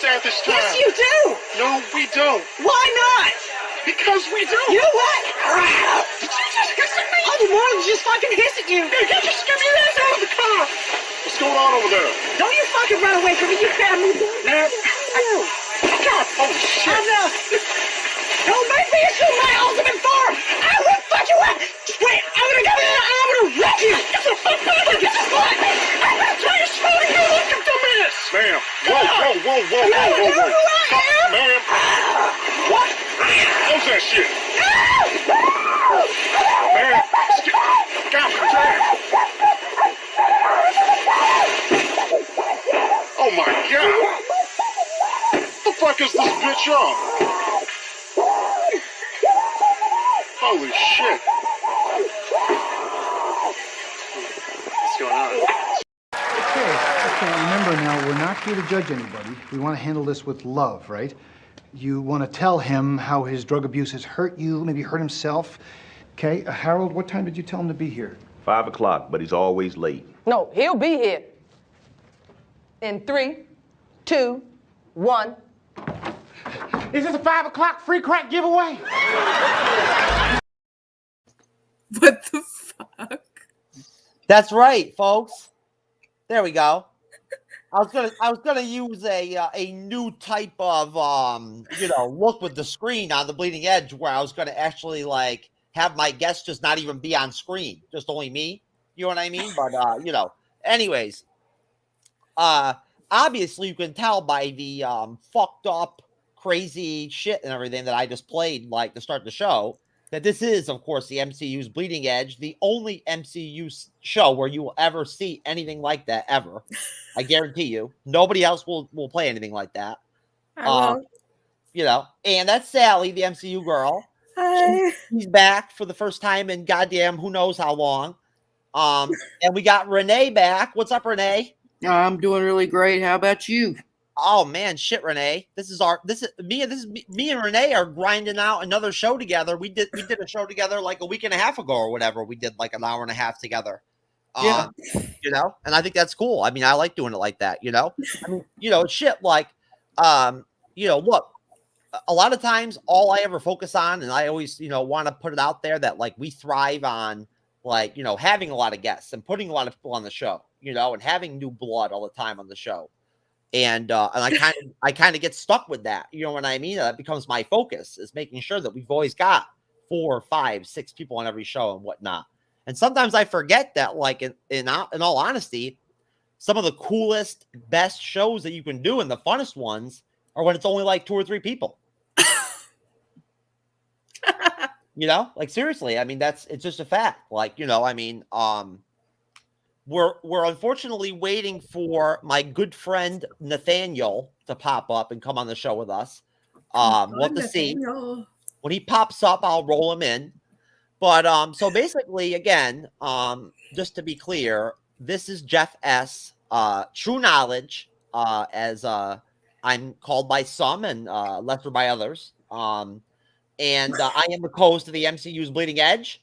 understand this time. Yes, you do. No, we don't. Why not? Because we do. You know what? Did you just hiss at me? I didn't want to just fucking hiss at you. Hey, you just get your ass out of the car. What's going on over there? Don't you fucking run away from me, you family. Man, God, holy shit. Enough. Don't make me assume my ultimate form. I will fuck you up. Wait, I'm gonna come in and I'm gonna wreck you. Get the fuck back here. Get the fuck back. I'm gonna try to show you. Look at the mess. Ma'am, whoa. Ma'am. What? Close that shit. Man, God, damn. Oh my God. What the fuck is this bitch on? Holy shit. What's going on? Okay, remember now, we're not here to judge anybody. We want to handle this with love, right? You want to tell him how his drug abuse has hurt you, maybe hurt himself. Okay, Harold, what time did you tell him to be here? 5 o'clock, but he's always late. No, he'll be here. In 3, 2, 1. Is this a 5 o'clock free crack giveaway? What the fuck? That's right, folks. There we go. I was gonna use a new type of look with the screen on the Bleeding Edge, where I was gonna actually like have my guests just not even be on screen, just only me. You know what I mean? But anyways, obviously you can tell by the fucked up, crazy shit and everything that I just played, like to start the show, that this is, of course, the MCU's Bleeding Edge, the only MCU show where you will ever see anything like that ever. I guarantee you, nobody else will play anything like that. And that's Sally, the MCU girl. She's back for the first time in goddamn who knows how long. And we got Renee back. What's up, Renee? I'm doing really great. How about you? Oh man, shit, Renee. Me and Renee are grinding out another show together. We did a show together like a week and a half ago or whatever. We did like an hour and a half together. Yeah. And I think that's cool. I mean, I like doing it like that, I mean, shit like, look, a lot of times all I ever focus on, and I always, want to put it out there that like we thrive on like, having a lot of guests and putting a lot of people on the show, and having new blood all the time on the show. And I kind of get stuck with that. You know what I mean? That becomes my focus, is making sure that we've always got 4, 5, 6 people on every show and whatnot. And sometimes I forget that, like, in all honesty, some of the coolest, best shows that you can do and the funnest ones are when it's only like 2 or 3 people. Like seriously, I mean, it's just a fact. Like, I mean, we're unfortunately waiting for my good friend Nathaniel to pop up and come on the show with us. We'll have to see. When he pops up, I'll roll him in. But so basically, again, just to be clear, this is Jeff S. True Knowledge, as I'm called by some and lesser by others. And I am the co-host of the MCU's Bleeding Edge.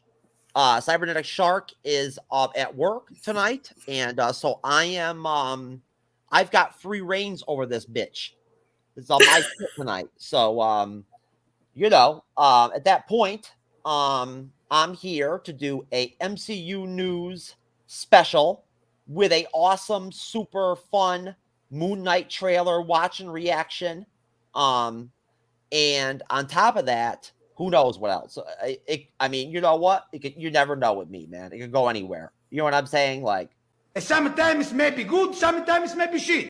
Cybernetic Shark is at work tonight, and so I am. I've got free reins over this bitch. It's on my shit tonight. So at that point, I'm here to do a MCU news special with a awesome, super fun Moon Knight trailer watch and reaction. And on top of that, who knows what else? I mean, you know what? You never know with me, man. It can go anywhere. You know what I'm saying? Like, Sometimes it may be good, sometimes it may be shit.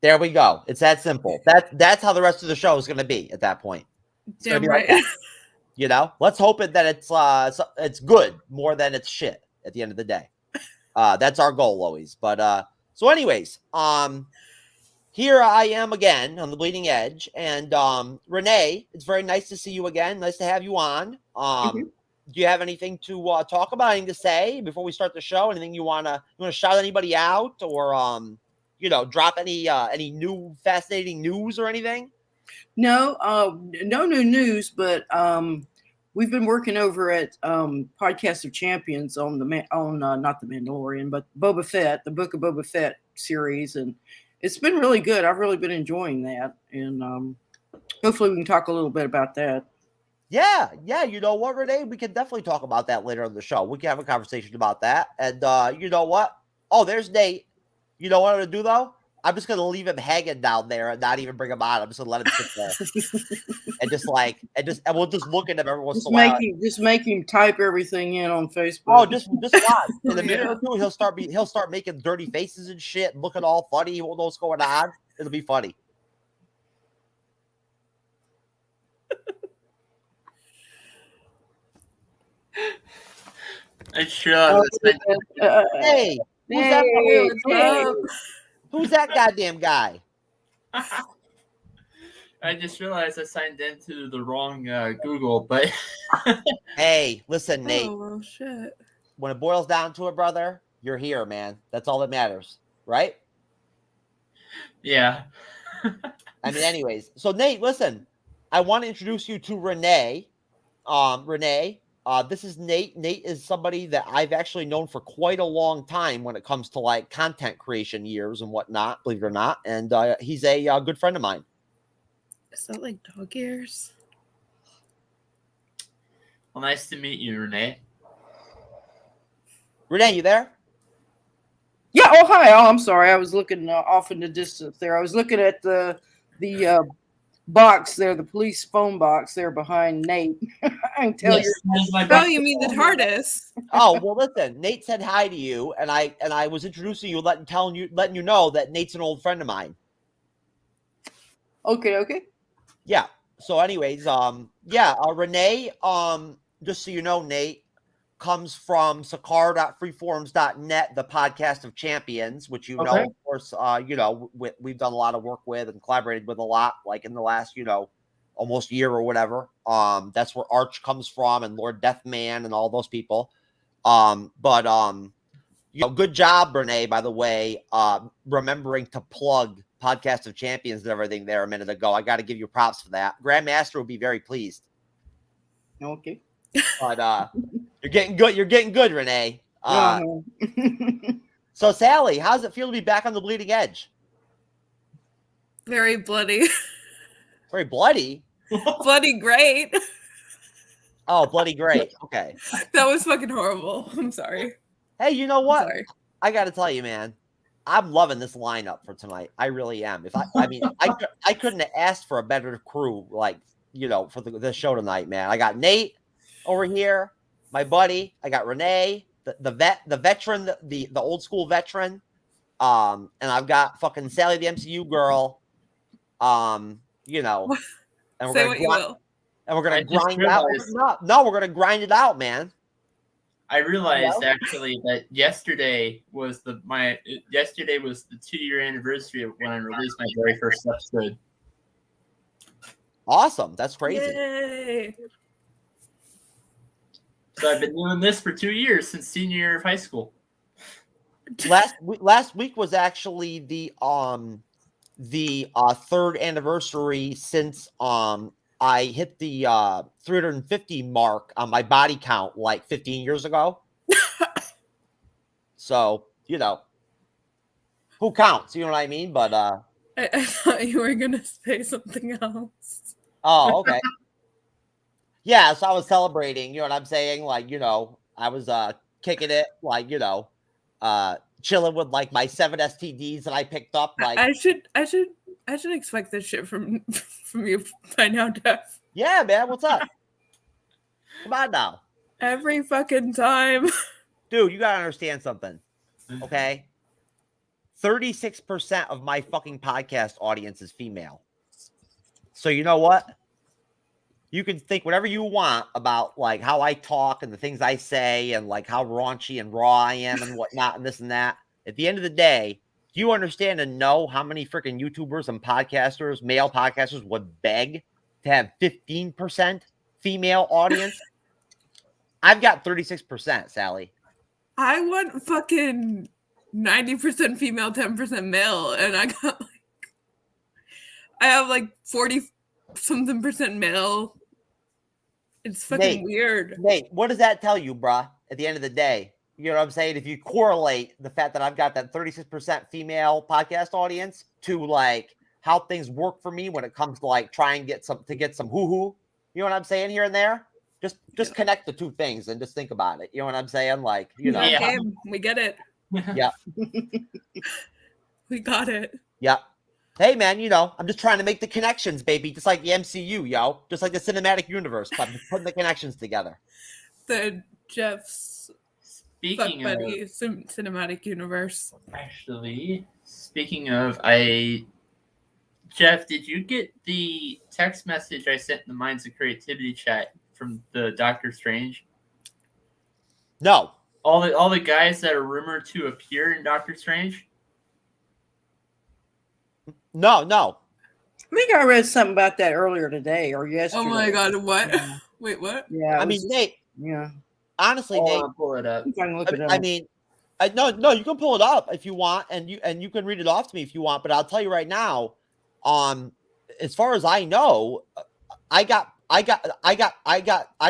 there we go. It's that simple. That's how the rest of the show is going to be at that point. Damn right. Like let's hope that it's good more than it's shit at the end of the day. That's our goal always. But so anyways, here I am again on the Bleeding Edge, and Renee, it's very nice to see you again. Nice to have you on. Do you have anything to talk about? Anything to say before we start the show? Anything you wanna shout anybody out, or drop any new fascinating news or anything? No, no new news, but we've been working over at Podcast of Champions on not the Mandalorian, but Boba Fett, the Book of Boba Fett series, and it's been really good. I've really been enjoying that, and hopefully we can talk a little bit about that. Yeah. You know what, Renee? We can definitely talk about that later on the show. We can have a conversation about that. And you know what? Oh, there's Nate. You know what I'm gonna do though? I'm just gonna leave him hanging down there and not even bring him on. I'm just gonna let him sit there and we'll just look at him every once in a while. Just make him type everything in on Facebook. Oh, just watch. In a minute or two, he'll start making dirty faces and shit, and looking all funny. He won't know what's going on. It'll be funny. It's sure. Hey, who's that goddamn guy? I just realized I signed into the wrong Google, but hey, listen, Nate. Oh, well, shit. When it boils down to it, brother, you're here, man. That's all that matters, right? Yeah. I mean, anyways. So, Nate, listen. I want to introduce you to Renee. Renee, this is Nate. Nate is somebody that I've actually known for quite a long time when it comes to like content creation years and whatnot, believe it or not. And he's a good friend of mine. Is that like dog ears? Well, nice to meet you, Renee. Renee, you there? Yeah. Oh, hi. Oh, I'm sorry. I was looking off in the distance there. I was looking at the box there, the police phone box there behind Nate. I can tell you. Oh, you mean the TARDIS? Oh, well, listen. Nate said hi to you, and I was introducing you, letting you know that Nate's an old friend of mine. Okay. Yeah. So, anyways, Renee, just so you know, Nate comes from sakar.freeforums.net, the podcast of champions, which you know, of course, we've done a lot of work with and collaborated with a lot, like in the last, almost year or whatever. That's where Arch comes from and Lord Deathman and all those people. Good job, Renee, by the way, remembering to plug Podcast of Champions and everything there a minute ago. I got to give you props for that. Grandmaster will be very pleased. Okay. But you're getting good. You're getting good, Renee. So, Sally, how does it feel to be back on the bleeding edge? Very bloody. Very bloody? Bloody great. Oh, bloody great. Okay. That was fucking horrible. I'm sorry. Hey, you know what? I got to tell you, man. I'm loving this lineup for tonight. I really am. I couldn't have asked for a better crew, for the show tonight, man. I got Nate over here, my buddy. I got Renee, the veteran, the old school veteran. And I've got fucking Sally, the MCU girl. And we're Say gonna what you will. And we're gonna grind it out. No, we're gonna grind it out, man. I realized actually that yesterday was the 2-year anniversary of when I released my very first episode. Awesome. That's crazy. Yay. So I've been doing this for 2 years since senior year of high school. Last week was actually the third anniversary since I hit the 350 mark on my body count like 15 years ago. So, who counts? You know what I mean? But I thought you were going to say something else. Oh, okay. Yeah, so I was celebrating, you know what I'm saying? Like, I was kicking it, like, chilling with like my 7 STDs that I picked up. Like I should expect this shit from you by now, Def. Yeah, man. What's up? Come on now. Every fucking time. Dude, you gotta understand something. Okay. 36% of my fucking podcast audience is female. So you know what? You can think whatever you want about like how I talk and the things I say and like how raunchy and raw I am and whatnot and this and that. At the end of the day, do you understand and know how many freaking YouTubers and podcasters, male podcasters, would beg to have 15% female audience? I've got 36%, Sally. I want fucking 90% female, 10% male, and I have like 40-something% male. It's fucking weird. Nate, what does that tell you, bruh? At the end of the day, You know what I'm saying? If you correlate the fact that I've got that 36% female podcast audience to like how things work for me when it comes to like trying to get some hoo-hoo, you know what I'm saying here and there? Just connect the two things and just think about it. You know what I'm saying? Like, you know. Yeah. Game. We get it. Yeah. We got it. Yeah. Hey man, you know, I'm just trying to make the connections, baby. Just like the MCU, yo. Just like the cinematic universe. I'm just putting the connections together. The Jeff's Speaking Fuck of buddy, cinematic universe. Actually, speaking of, Jeff, did you get the text message I sent in the Minds of Creativity chat from the Doctor Strange? No. All the guys that are rumored to appear in Doctor Strange? No. I think I read something about that earlier today or yesterday. Oh my god, what? Wait, what? Yeah. I mean, Nate. Yeah. Honestly, Nate. I'll pull it up. I mean, no, you can pull it up if you want, and you can read it off to me if you want. But I'll tell you right now, as far as I know, I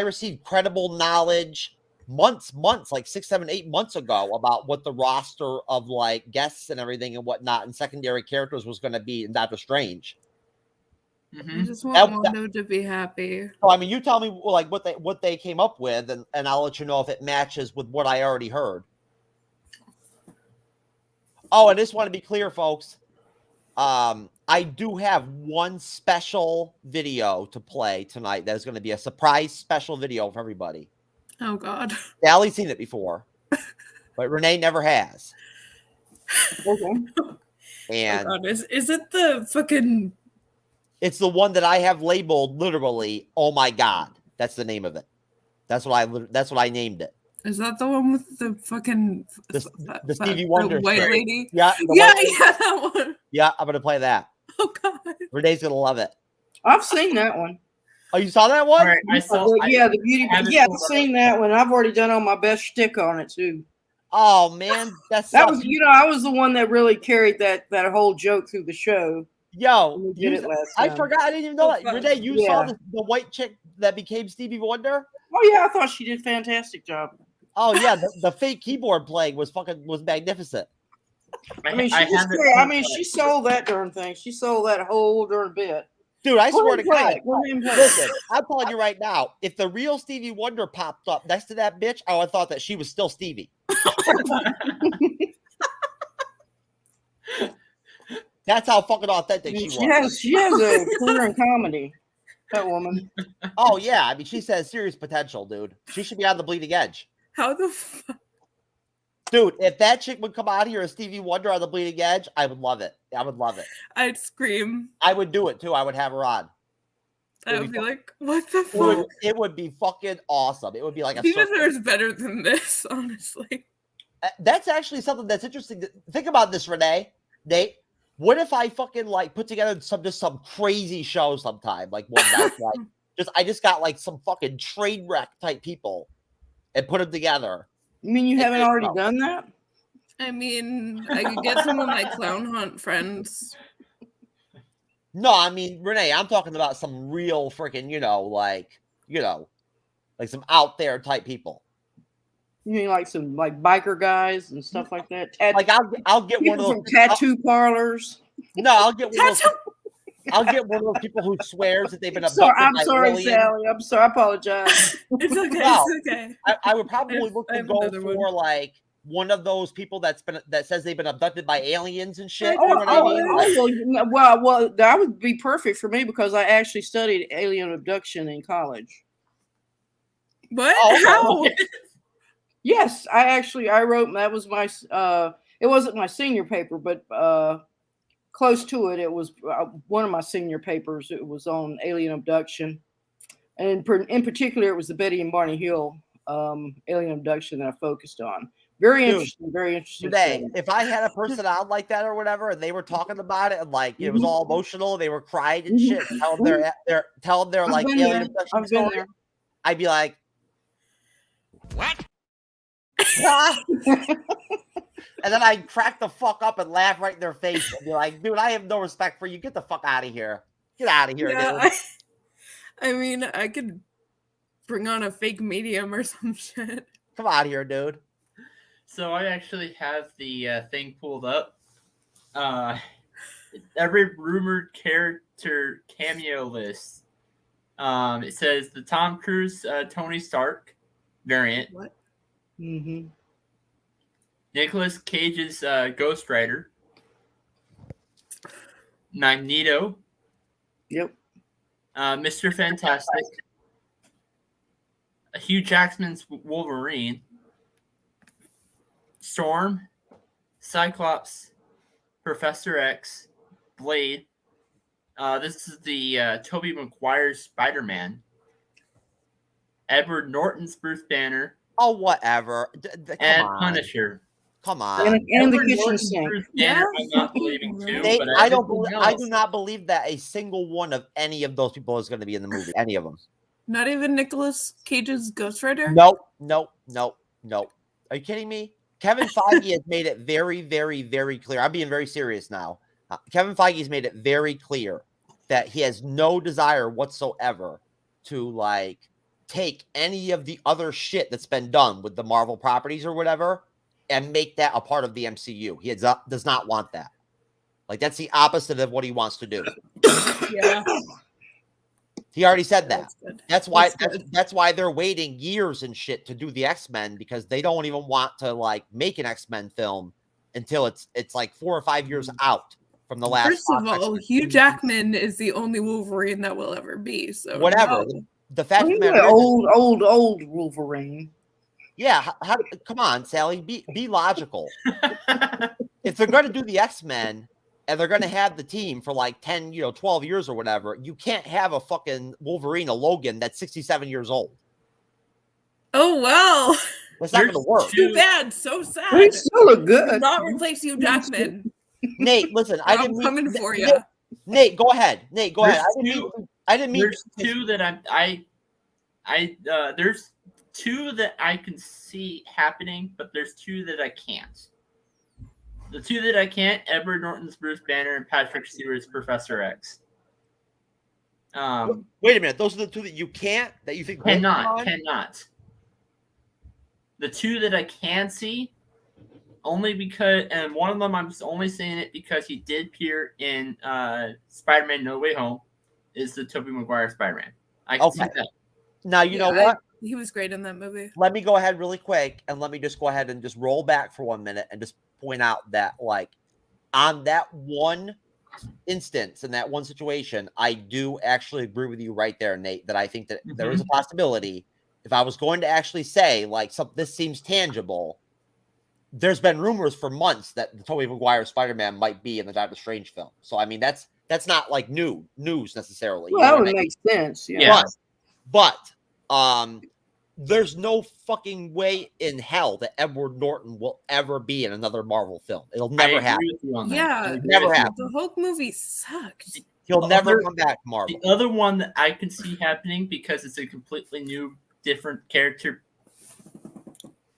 received credible knowledge months, like 6, 7, 8 months ago about what the roster of like guests and everything and whatnot and secondary characters was going to be in Doctor Strange. I just want Wanda to be happy. So, I mean, you tell me like what they came up with, and I'll let you know if it matches with what I already heard. Oh, and I just want to be clear, folks. I do have one special video to play tonight. That is going to be a surprise special video for everybody. Oh God. Sally's seen it before, but Renee never has. Okay. And oh God. Is it the fucking? It's the one that I have labeled literally. Oh my God, that's the name of it. That's what I named it. Is that the one with the fucking the Stevie Wonder white strip? lady? Yeah, that one. Yeah, I'm gonna play that. Oh God, Renee's gonna love it. I've seen that one. Oh, you saw that one? Right, I saw. The beauty. Yeah, I've seen that one. I've already done all my best shtick on it too. Oh man, that was I was the one that really carried that whole joke through the show. Yo, I time. forgot. I didn't even know that. Renee, you saw the white chick that became Stevie Wonder? Oh yeah, I thought she did a fantastic job. Oh yeah, the fake keyboard playing was magnificent. I mean, she sold that darn thing. She sold that whole darn bit. Dude, I swear to God. Listen, I'm telling you right now, if the real Stevie Wonder popped up next to that bitch, I would have thought that she was still Stevie. That's how fucking authentic she was. She has a career in comedy. That woman. Oh yeah, I mean, she says serious potential, dude. She should be on the bleeding edge. How the fuck? Dude, if that chick would come out here as Stevie Wonder on the bleeding edge, I would love it. I would love it. I'd scream. I would do it too. I would have her on. I would be like, what the fuck? It would be fucking awesome. It would be like a Stevie Wonder is better than this, honestly. That's actually something that's interesting. Think about this, Renee. Nate. What if I fucking like put together some crazy show sometime, like one night, like I just got like some fucking train wreck type people and put them together. You mean you haven't already done that? I mean, I could get some of my clown hunt friends. No, I mean, Renee, I'm talking about some real freaking, like some out there type people. You mean like some biker guys and stuff like that? Like I'll get one of those tattoo parlors. No, I'll get one of those. I'll get one of those people who swears that they've been abducted. I'm sorry, Sally. I'm sorry. I apologize. It's okay. No, it's okay. I would probably look to go for like one of those people that says they've been abducted by aliens and shit. Well, that would be perfect for me because I actually studied alien abduction in college. What? Oh, How? Yes, I wrote. That was my. It wasn't my senior paper, but close to it. It was one of my senior papers. It was on alien abduction, and in particular, it was the Betty and Barney Hill alien abduction that I focused on. Very interesting. Very interesting. Today, if I had a person out like that or whatever, and they were talking about it, and like it was all emotional, they were crying and shit, tell them their like alien abduction story, I'd be like, what? And then I'd crack the fuck up and laugh right in their face and be like, dude, I have no respect for you. Get the fuck out of here. Get out of here, dude. I mean, I could bring on a fake medium or some shit. Come out of here, dude. So I actually have the thing pulled up. Every rumored character cameo list. It says the Tom Cruise Tony Stark variant. What? Mm-hmm. Nicolas Cage's Ghost Rider. Magneto. Yep. Mr. Fantastic. Hugh Jackman's Wolverine. Storm. Cyclops. Professor X. Blade. This is the Tobey Maguire's Spider-Man. Edward Norton's Bruce Banner. Oh, whatever. And Punisher. Come on. And the kitchen sink. Banner, I'm not believing too. Nate, But I do not believe that a single one of any of those people is going to be in the movie. Any of them. Not even Nicolas Cage's Ghost Rider? Nope. Are you kidding me? Kevin Feige has made it very, very, very clear. I'm being very serious now. Kevin Feige has made it very clear that he has no desire whatsoever to like take any of the other shit that's been done with the Marvel properties or whatever and make that a part of the MCU. He does not want that. Like, that's the opposite of what he wants to do. Yeah. He already said that. That's why That's that's why they're waiting years and shit to do the X-Men, because they don't even want to like make an X-Men film until it's like 4 or 5 years out from the last. First of all, Hugh Jackman is the only Wolverine that will ever be. So whatever. no. The fact of the matter is, old Wolverine. yeah, come on, Sally, be logical. If they're going to do the X-Men and they're going to have the team for like 10, 12 years or whatever, you can't have a fucking Wolverine, a Logan that's 67 years old. Oh well. That's not going to work. Too bad. So sad. They still look good. Do not replace Hugh Jackman. Nate, listen, I'm coming for you. Nate, go ahead. Nate, go ahead. I didn't mean. There's two that there's two that I can see happening, but there's two that I can't. The two that I can't: Edward Norton's Bruce Banner and Patrick Stewart's Professor X. Wait a minute. Those are the two that you can't. That you think cannot. The two that I can see, only because, and one of them I'm only saying it because he did appear in Spider-Man: No Way Home, is the Tobey Maguire Spider-Man. I can see that. Now you know what? He was great in that movie. Let me go ahead really quick, and let me just go ahead and just roll back for 1 minute and just point out that, like, on that one instance, in that one situation, I do actually agree with you right there, Nate, that I think that there is a possibility. If I was going to actually say, like, this seems tangible, there's been rumors for months that the Tobey Maguire Spider-Man might be in the Doctor Strange film. So, I mean, that's not, like, news necessarily. Well, that would make sense. Yeah. But there's no fucking way in hell that Edward Norton will ever be in another Marvel film. It'll never happen. Yeah, never happen. The Hulk movie sucked. He'll never come back to Marvel. The other one that I can see happening, because it's a completely new, different character.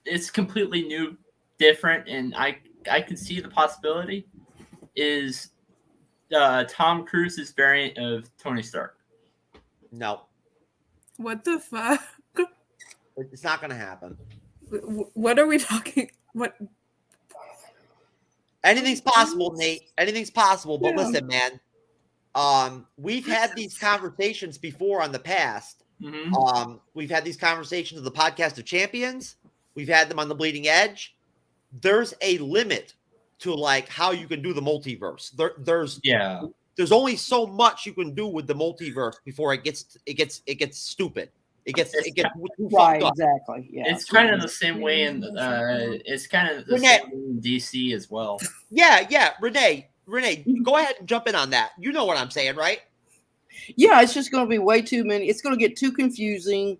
It's completely new, different, and I can see the possibility is Tom Cruise's variant of Tony Stark. No. What the fuck? It's not going to happen. What are we talking? What? Anything's possible, Nate. Anything's possible. But listen, man, we've had these conversations before on the past. We've had these conversations of the Podcast of Champions. We've had them on the Bleeding Edge. There's a limit to like how you can do the multiverse. There's only so much you can do with the multiverse before it gets stupid. It gets right, exactly. Yeah, it's kind of the same way in it's kind of the same way in DC as well. Yeah. Renee, go ahead and jump in on that. You know what I'm saying, right? Yeah, it's just going to be way too many. It's going to get too confusing.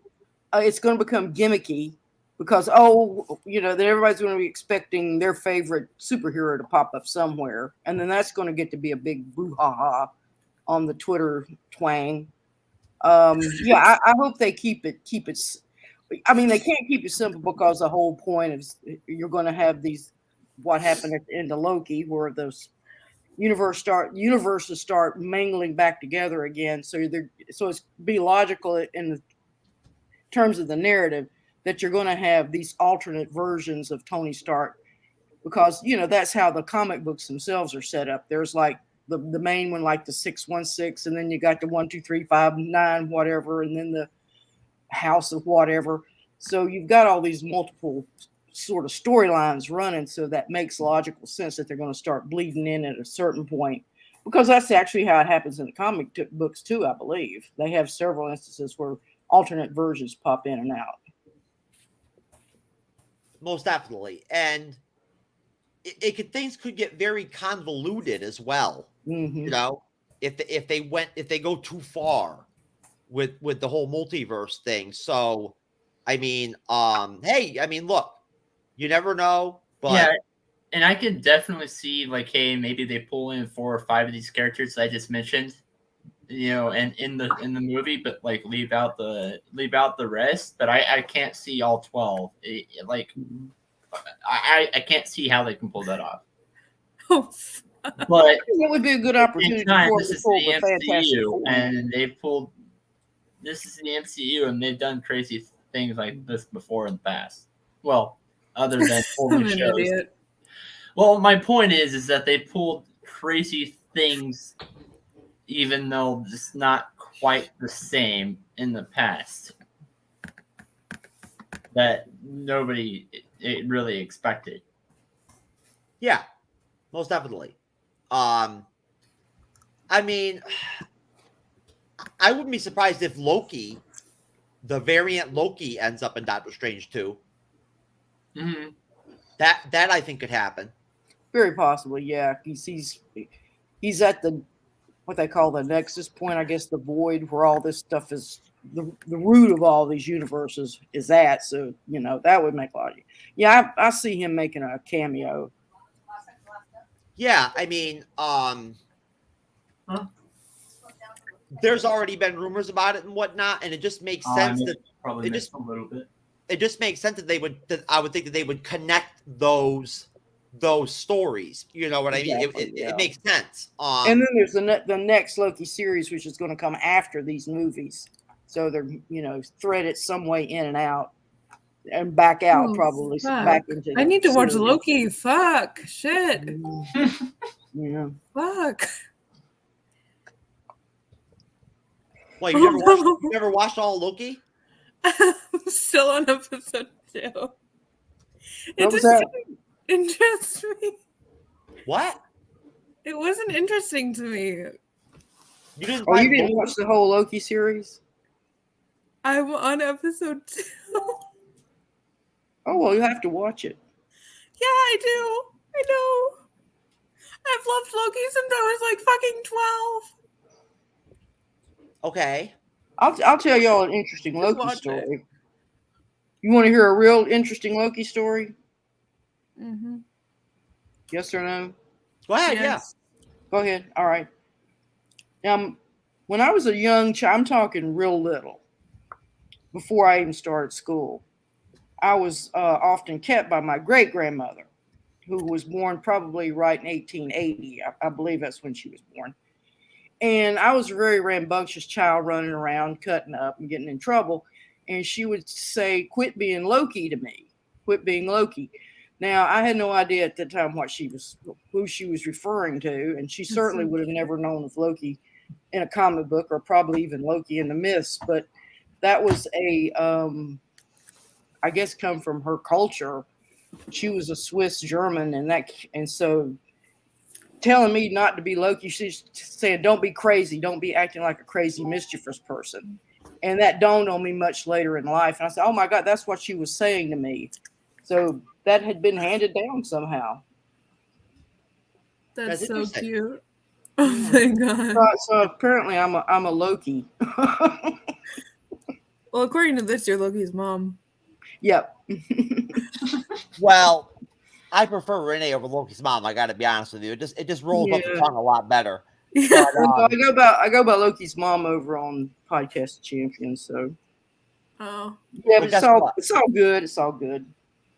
It's going to become gimmicky because then everybody's going to be expecting their favorite superhero to pop up somewhere, and then that's going to get to be a big boo-ha-ha on the Twitter twang. I hope they keep it. I mean, they can't keep it simple because the whole point is you're going to have what happened at the end of Loki, where those universes start mingling back together again. So it's be logical in the terms of the narrative, that you're going to have these alternate versions of Tony Stark, because that's how the comic books themselves are set up. There's like the main one, like the 616, and then you got the 1, 2, 3, 5, 9, whatever, and then the House of whatever. So you've got all these multiple sort of storylines running, so that makes logical sense that they're going to start bleeding in at a certain point, because that's actually how it happens in the comic books too. I believe they have several instances where alternate versions pop in and out. Most definitely. And things could get very convoluted as well. If they go too far with the whole multiverse thing. So I mean, look, you never know, but yeah, and I could definitely see like, hey, maybe they pull in 4 or 5 of these characters that I just mentioned, and in the movie, but like leave out the rest. But I can't see all 12. I can't see how they can pull that off. But it would be a good opportunity. This is the MCU, and this is the MCU, and they've done crazy things like this before in the past. Well, other than pulling shows. Idiot. Well, my point is that they pulled crazy things, even though it's not quite the same in the past, that nobody really expected. Yeah, most definitely. I mean, I wouldn't be surprised if Loki, the variant Loki, ends up in Doctor Strange 2. Mm-hmm. That I think could happen. Very possibly, yeah. He's at the what they call the nexus point, I guess, the void where all this stuff is, the root of all these universes is at. So that would make a lot of. Yeah, I see him making a cameo. Yeah, I mean, there's already been rumors about it and whatnot, and it just makes sense that probably a little bit. It just makes sense that I would think that they would connect those stories. You know what I mean? It makes sense. And then there's the next Loki series, which is going to come after these movies. So they're thread it some way in and out, and back out probably. Fuck. Back into. I need to watch Loki. Fuck. Shit. Yeah. Fuck. Wait, you never watched all Loki? I'm still on episode 2. It just that? didn't interest me. What? It wasn't interesting to me. You didn't watch the whole Loki series? I'm on episode 2. Oh, well, you have to watch it. Yeah, I do. I know. I've loved Loki since I was like fucking 12. Okay. I'll tell y'all an interesting Loki story. You want to hear a real interesting Loki story? Mm-hmm. Yes or no? Go ahead, Yes. Go ahead. All right. When I was a young child, I'm talking real little, before I even started school, I was often kept by my great-grandmother, who was born probably right in 1880. I believe that's when she was born. And I was a very rambunctious child, running around, cutting up and getting in trouble. And she would say, "Quit being Loki" to me. Quit being Loki. Now, I had no idea at the time who she was referring to. And she certainly would have never known of Loki in a comic book, or probably even Loki in the myths. But that was I guess, come from her culture. She was a Swiss German, and so telling me not to be Loki, she's saying, "Don't be crazy, don't be acting like a crazy, mischievous person." And that dawned on me much later in life. And I said, "Oh my God, that's what she was saying to me." So that had been handed down somehow. That's so cute. Oh my God. So apparently I'm a Loki. Well, according to this, you're Loki's mom. Yep. Well, I prefer Renee over Loki's mom. I got to be honest with you. It just rolls off the tongue a lot better. Yeah. But, I go by Loki's mom over on Podcast Champions. So. Oh. Yeah, but it's all good. It's all good.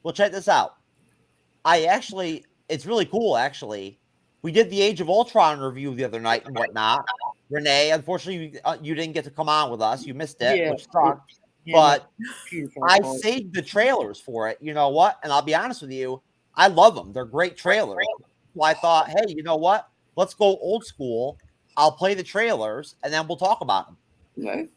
Well, check this out. It's really cool. Actually, we did the Age of Ultron review the other night and whatnot. Renee, unfortunately, you didn't get to come on with us. You missed it, which sucked. but Beautiful I part. saved the trailers for it. You know what? And I'll be honest with you, I love them. They're great trailers. So I thought, hey, you know what? Let's go old school. I'll play the trailers and then we'll talk about them. Okay.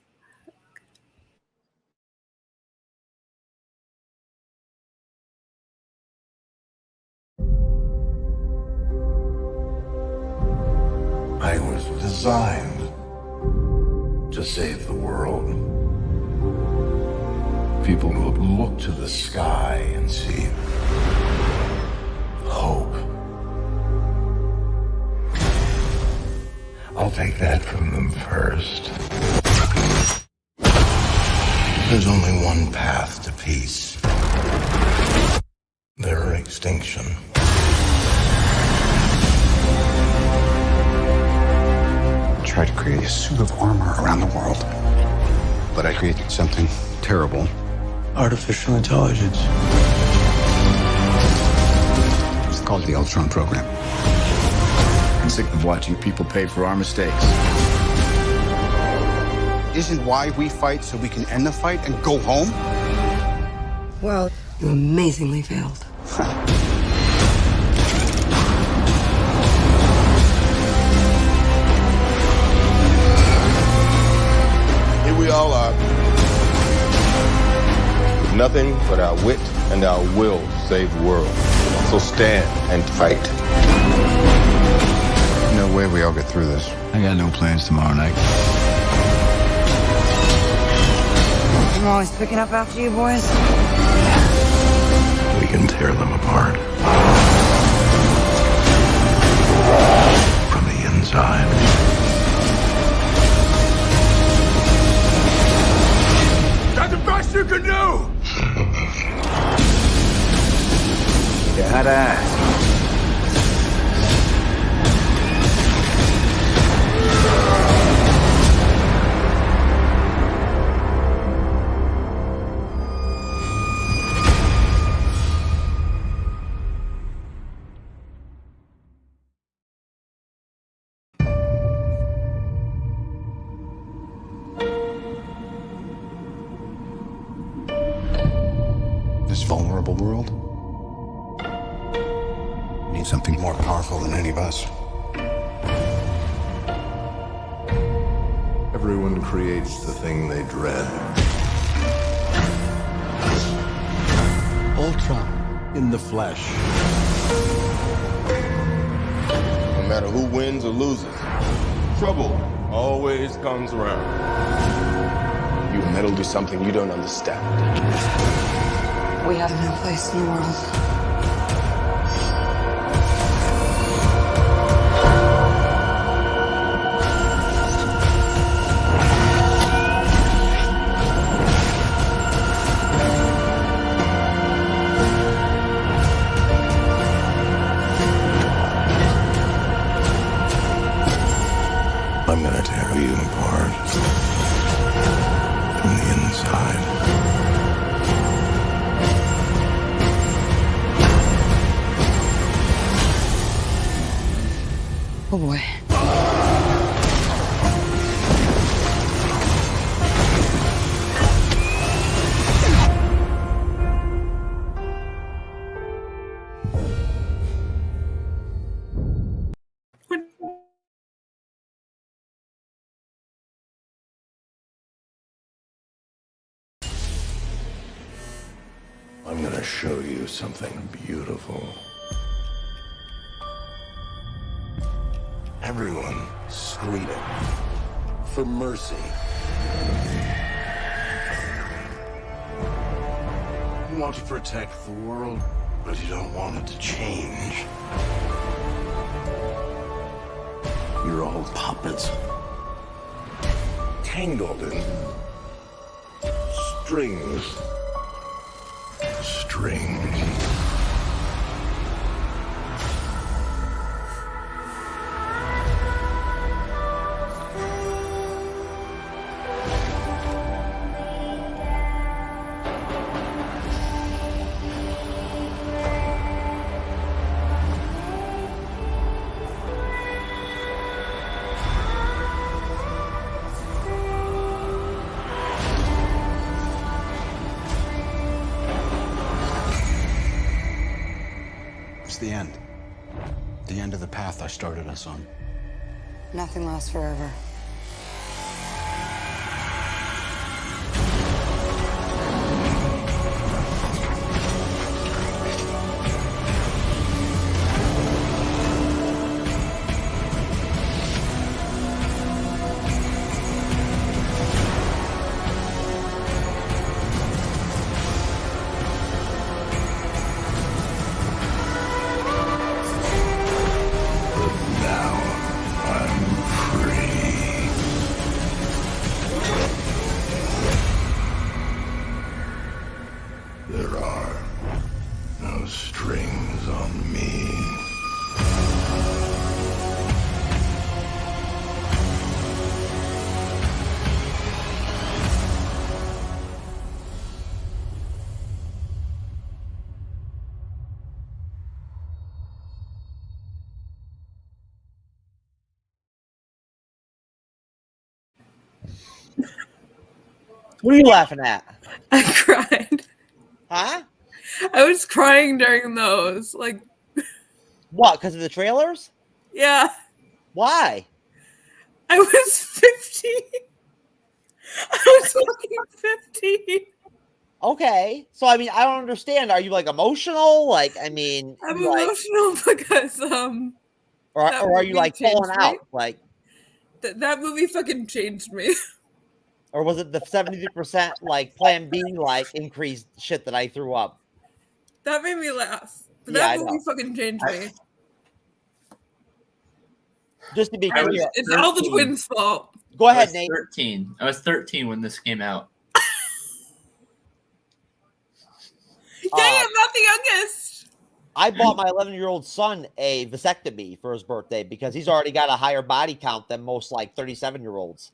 I was designed to save the world. People will look to the sky and see hope. I'll take that from them first. There's only one path to peace. Their extinction. Tried to create a suit of armor around the world. But I created something terrible. Artificial intelligence. It's called the Ultron program. I'm sick of watching people pay for our mistakes. Isn't why we fight so we can end the fight and go home? Well, you amazingly failed. Here we all are, with nothing but our wit and our will to save the world. So stand and fight. No way we all get through this. I got no plans tomorrow night. I'm always picking up after you boys. We can tear them apart. From the inside. That's the best you can do! You had to ask. This vulnerable world needs something more powerful than any of us. Everyone creates the thing they dread. Ultron in the flesh. No matter who wins or loses, trouble always comes around. You meddle to something you don't understand. We have no place in the world. I'm gonna tear you apart. From the inside. Oh boy. I'm gonna show you something beautiful. Everyone screaming for mercy. You want to protect the world, but you don't want it to change. You're all puppets. Tangled in strings. Strings. It's the end. The end of the path I started us on. Nothing lasts forever. There are no strings on me. What are you laughing at? I cried. Huh? I was crying during those. Like, What? Because of the trailers? yeah. Why? I was 15. I was fucking 15. Okay. So I mean, I don't understand. Are you like emotional? Like, I mean, I'm like, emotional because or that are you movie like falling changed me. out? Like, that movie fucking changed me. or was it the 70% like Plan B like increased shit that I threw up? That made me laugh. But Yeah, that I movie know. fucking changed me. Just to be I was clear, It's all the 13. twins' fault. go I ahead, was Nate. 13. I was 13 when this came out. Yay, I'm not the youngest. I bought my 11-year-old son a vasectomy for his birthday because he's already got a higher body count than most like 37-year-olds.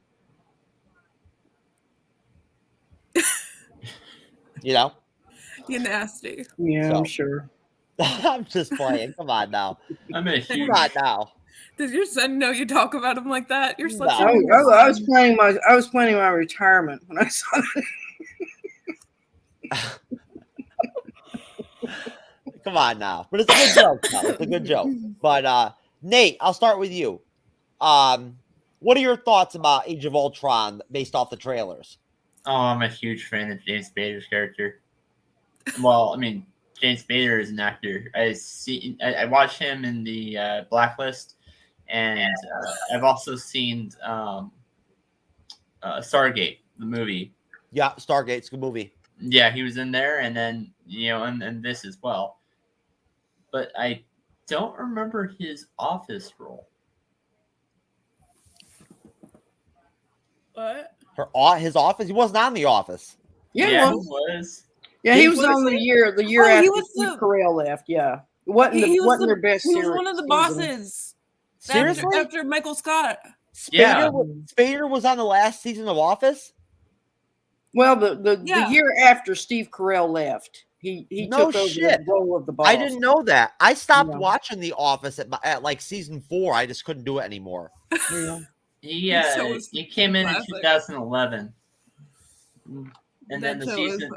You know? You're nasty. Yeah, So. I'm sure. I'm just playing. Come on now. I'm a huge. Come on now. Does your son know you talk about him like that? You're such No. I was planning my retirement when I saw that. Come on now. But it's a good joke. Though. It's a good joke. But Nate, I'll start with you. What are your thoughts about Age of Ultron based off the trailers? Oh, I'm a huge fan of James Spader's character. Well, I mean, James Spader is an actor. I watched him in the Blacklist, and I've also seen Stargate, the movie. Yeah, Stargate's a good movie. Yeah, he was in there, and then and this as well. But I don't remember his Office role. What? His Office? He wasn't on The Office. Yeah, he was. Yeah, he was on the year Oh, after he was Steve Carell left. Yeah, it wasn't their best. He was one of the bosses. Seriously? After Michael Scott. Spader was on the last season of Office? Well, the year after Steve Carell left, he No took over shit. the role of the boss. I didn't know that. I stopped Yeah. watching The Office at like season 4. I just couldn't do it anymore. He came in 2011. And then the season.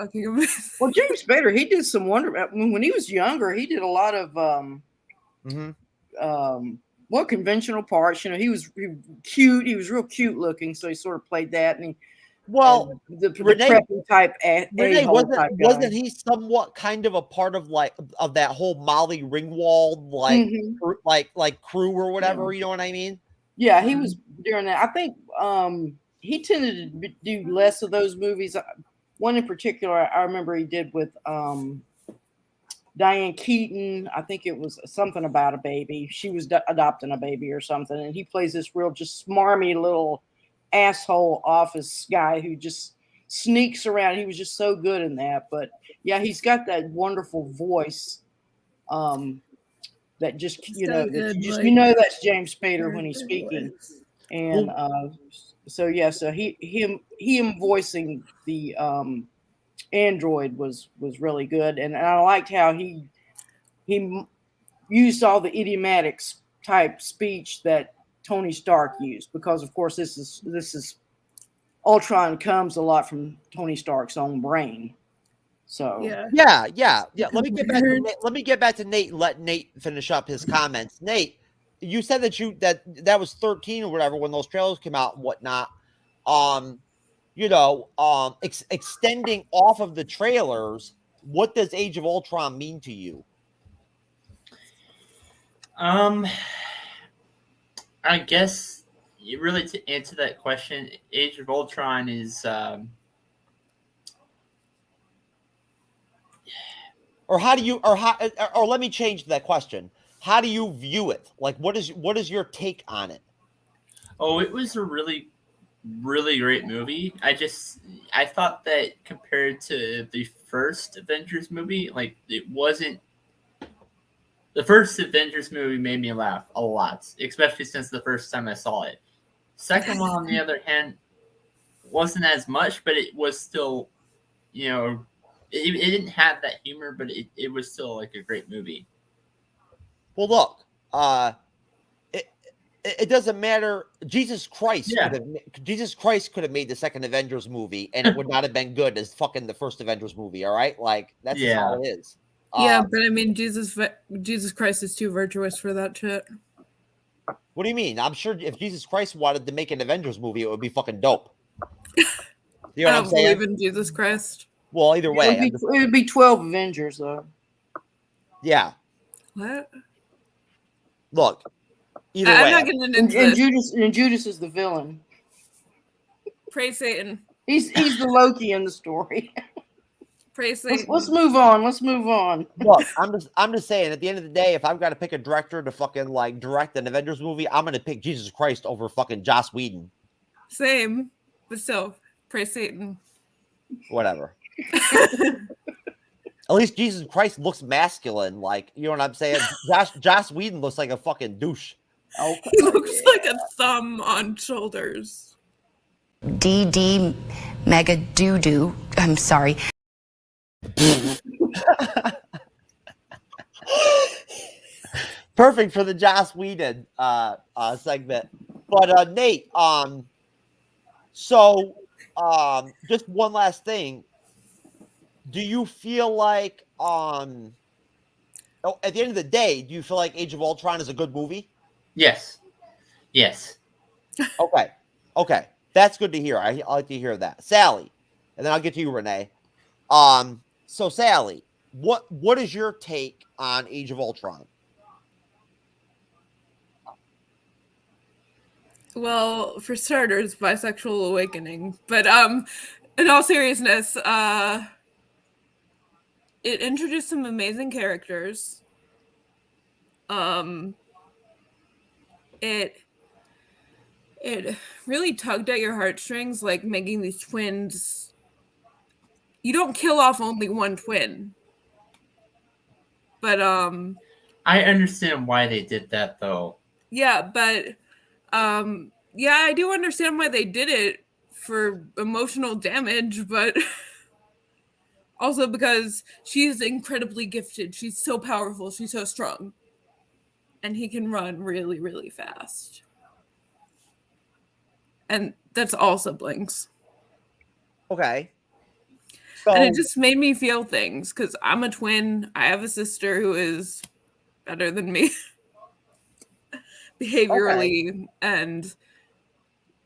Well, James Spader, he did some wonder. When he was younger, he did a lot of more conventional parts. He was cute. He was real cute looking, so he sort of played that. And the Renee, preppy type. Renee, a-hole type guy. wasn't he somewhat kind of a part of of that whole Molly Ringwald like crew or whatever? You know what I mean? Yeah, he was during that. I think he tended to do less of those movies. One in particular, I remember he did with Diane Keaton. I think it was something about a baby. She was adopting a baby or something, and he plays this real just smarmy little asshole office guy who just sneaks around. He was just so good in that. But yeah, he's got that wonderful voice. That just that's James Spader when he's speaking, and so him voicing the android was really good, and I liked how he used all the idiomatics type speech that Tony Stark used, because of course this is Ultron comes a lot from Tony Stark's own brain. So yeah. Let me get back to Nate and let Nate finish up his comments. Nate, you said that was 13 or whatever when those trailers came out and whatnot. Extending off of the trailers, what does Age of Ultron mean to you? I guess really to answer that question, Age of Ultron is or let me change that question. How do you view it? Like, what is your take on it? Oh, it was a really, really great movie. I thought that compared to the first Avengers movie, like it wasn't. The first Avengers movie made me laugh a lot, especially since the first time I saw it. Second one, on the other hand, wasn't as much, but it was still, it didn't have that humor, but it was still like a great movie. Well, look, it doesn't matter. Jesus Christ could have made the second Avengers movie, and it would not have been good as fucking the first Avengers movie. All right, like that's just how it is. Yeah, but I mean, Jesus Christ is too virtuous for that shit. What do you mean? I'm sure if Jesus Christ wanted to make an Avengers movie, it would be fucking dope. You know I don't believe in Jesus Christ. Well, either way, it would be 12 Avengers, though. Yeah. What? Look, either way, I'm not getting into this. Judas is the villain. Praise Satan. He's the Loki in the story. Praise Satan. Let's move on. Let's move on. Look, I'm just saying. At the end of the day, if I've got to pick a director to fucking like direct an Avengers movie, I'm gonna pick Jesus Christ over fucking Joss Whedon. Same, but still, praise Satan. Whatever. At least Jesus Christ looks masculine. Like, you know what I'm saying? Joss Whedon looks like a fucking douche. Okay. He looks like a thumb on shoulders. DD mega doo-doo. I'm sorry. Perfect for the Joss Whedon segment. But Nate, just one last thing. Do you feel like at the end of the day, do you feel like Age of Ultron is a good movie? Yes. Okay. That's good to hear. I like to hear that. Sally, and then I'll get to you, Renee. So Sally, what is your take on Age of Ultron? Well, for starters, bisexual awakening. But in all seriousness, it introduced some amazing characters. It really tugged at your heartstrings, like making these twins. You don't kill off only one twin. But I understand why they did that though. Yeah, but yeah, I do understand why they did it for emotional damage, but also because she is incredibly gifted. She's so powerful, she's so strong. And he can run really, really fast. And that's all siblings. Okay. And it just made me feel things because I'm a twin. I have a sister who is better than me behaviorally and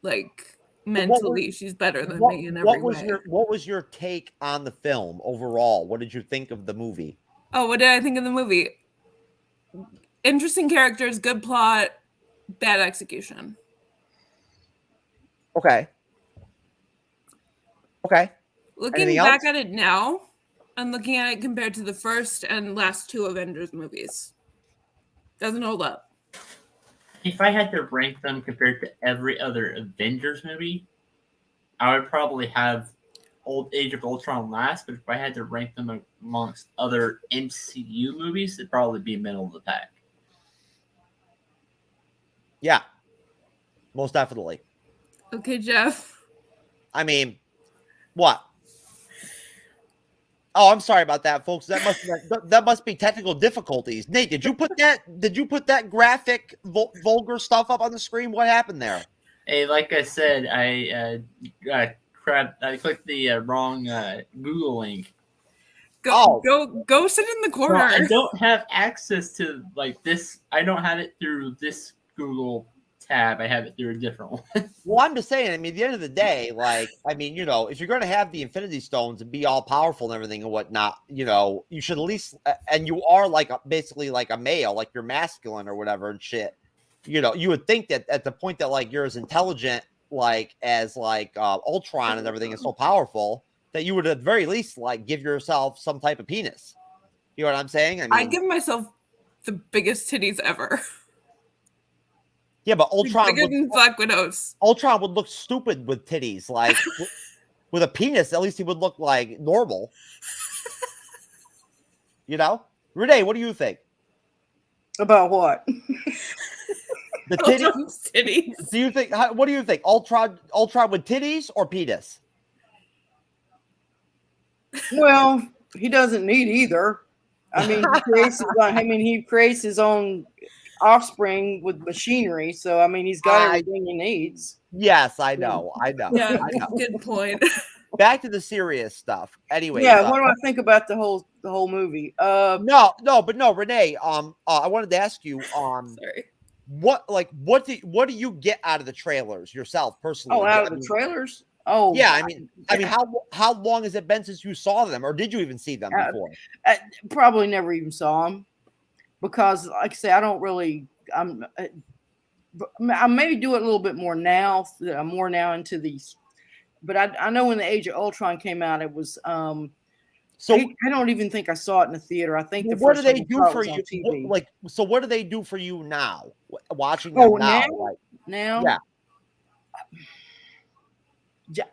like mentally. She's better than me in every way. What was your take on the film overall? What did you think of the movie? Oh, what did I think of the movie? Interesting characters, good plot, bad execution. Okay. Looking back at it now, and looking at it compared to the first and last two Avengers movies, doesn't hold up. If I had to rank them compared to every other Avengers movie, I would probably have Age of Ultron last, but if I had to rank them amongst other MCU movies, it'd probably be middle of the pack. Yeah, most definitely. Okay, Jeff. I mean, what? Oh, I'm sorry about that, folks. That must be technical difficulties. Nate, did you put that graphic vulgar stuff up on the screen? What happened there? Hey, like I said, I clicked the wrong Google link. Go sit in the corner. Well, I don't have access to like this. I don't have it through this Google tab. I have it through a different one. Well, I'm just saying, I mean, at the end of the day, like, I mean, you know, if you're going to have the Infinity Stones and be all powerful and everything and whatnot, you know, you should at least, and you are like basically like a male, like you're masculine or whatever and shit. You know, you would think that at the point that like you're as intelligent, like as like Ultron and everything is so powerful that you would at the very least like give yourself some type of penis. You know what I'm saying? I mean, I'd give myself the biggest titties ever. Yeah, but Ultron bigger than Black Widow's. Ultron would look stupid with titties. Like with a penis, at least he would look like normal. You know? Renee, what do you think? About what? The titties? Do you think what do you think? Ultron with titties or penis? Well, he doesn't need either. I mean, he creates his own offspring with machinery, so I mean he's got everything he needs. Yes, I know. Yeah, good point. Back to the serious stuff. Anyway, yeah, what do I think about the whole movie? No, Renee. I wanted to ask you. Sorry. What do you get out of the trailers yourself personally? Oh, out of the trailers? Oh, yeah. I mean, how long has it been since you saw them, or did you even see them before? Probably never even saw them. Because, like I say, I don't really. I maybe do it a little bit more now. I'm more now into these, but I know when the Age of Ultron came out, it was. So I don't even think I saw it in the theater. I think what do they do for you? So what do they do for you now? Watching them now? Now, yeah.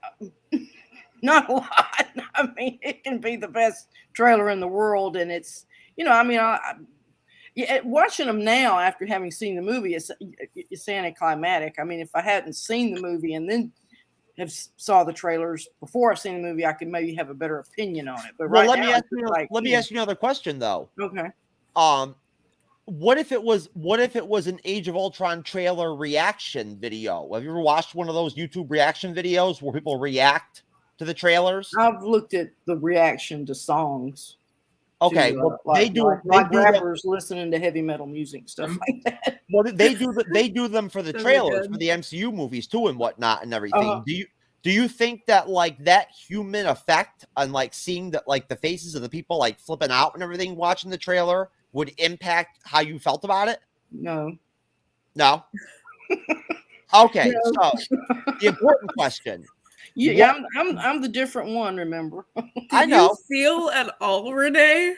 Not a lot. I mean, it can be the best trailer in the world, and it's I mean yeah, watching them now after having seen the movie, it's anticlimactic. I mean, if I hadn't seen the movie and then saw the trailers before I've seen the movie, I could maybe have a better opinion on it. But let me ask you another question though. Okay. What if it was an Age of Ultron trailer reaction video? Have you ever watched one of those YouTube reaction videos where people react to the trailers? I've looked at the reaction to songs. Okay, they do rappers listening to heavy metal music, stuff like that. Well, they do them for the trailers for the MCU movies too and whatnot and everything. Do you think that like that human effect on like seeing that like the faces of the people like flipping out and everything watching the trailer would impact how you felt about it? No. Okay, so the important question. Yeah, I'm the different one, remember? I know. You feel at all, Renee?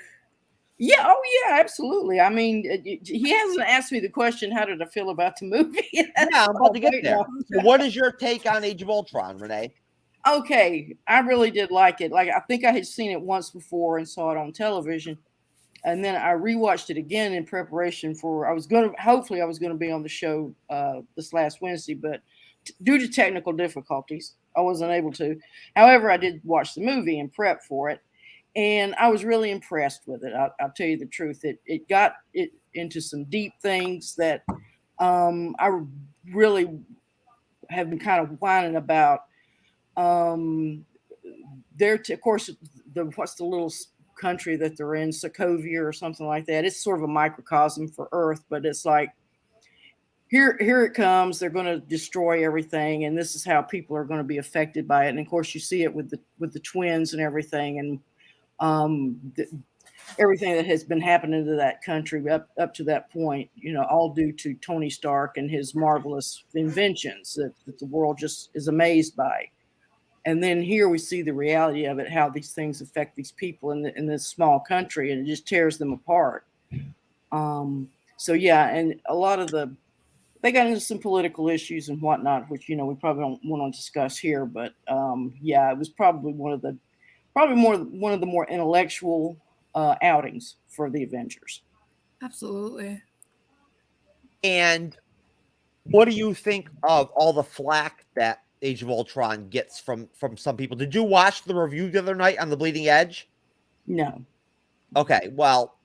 Yeah, oh yeah, absolutely. I mean, he hasn't asked me the question, how did I feel about the movie? Yeah, I'm about to get there. So what is your take on Age of Ultron, Renee? Okay, I really did like it. Like, I think I had seen it once before and saw it on television. And then I rewatched it again in preparation for, hopefully I was going to be on the show this last Wednesday, but due to technical difficulties, I wasn't able to. However, I did watch the movie and prep for it, and I was really impressed with it. I'll tell you the truth. It got it into some deep things that I really have been kind of whining about. Of course, what's the little country that they're in, Sokovia or something like that. It's sort of a microcosm for Earth, but it's like, here it comes. They're going to destroy everything, and this is how people are going to be affected by it. And of course, you see it with the twins and everything, and everything that has been happening to that country up to that point. All due to Tony Stark and his marvelous inventions that the world just is amazed by. And then here we see the reality of it, how these things affect these people in this small country, and it just tears them apart. So yeah, and a lot of they got into some political issues and whatnot, which we probably don't want to discuss here. But yeah, it was probably one of the more intellectual outings for the Avengers. Absolutely. And what do you think of all the flack that Age of Ultron gets from some people? Did you watch the review the other night on the Bleeding Edge? No. Okay, well,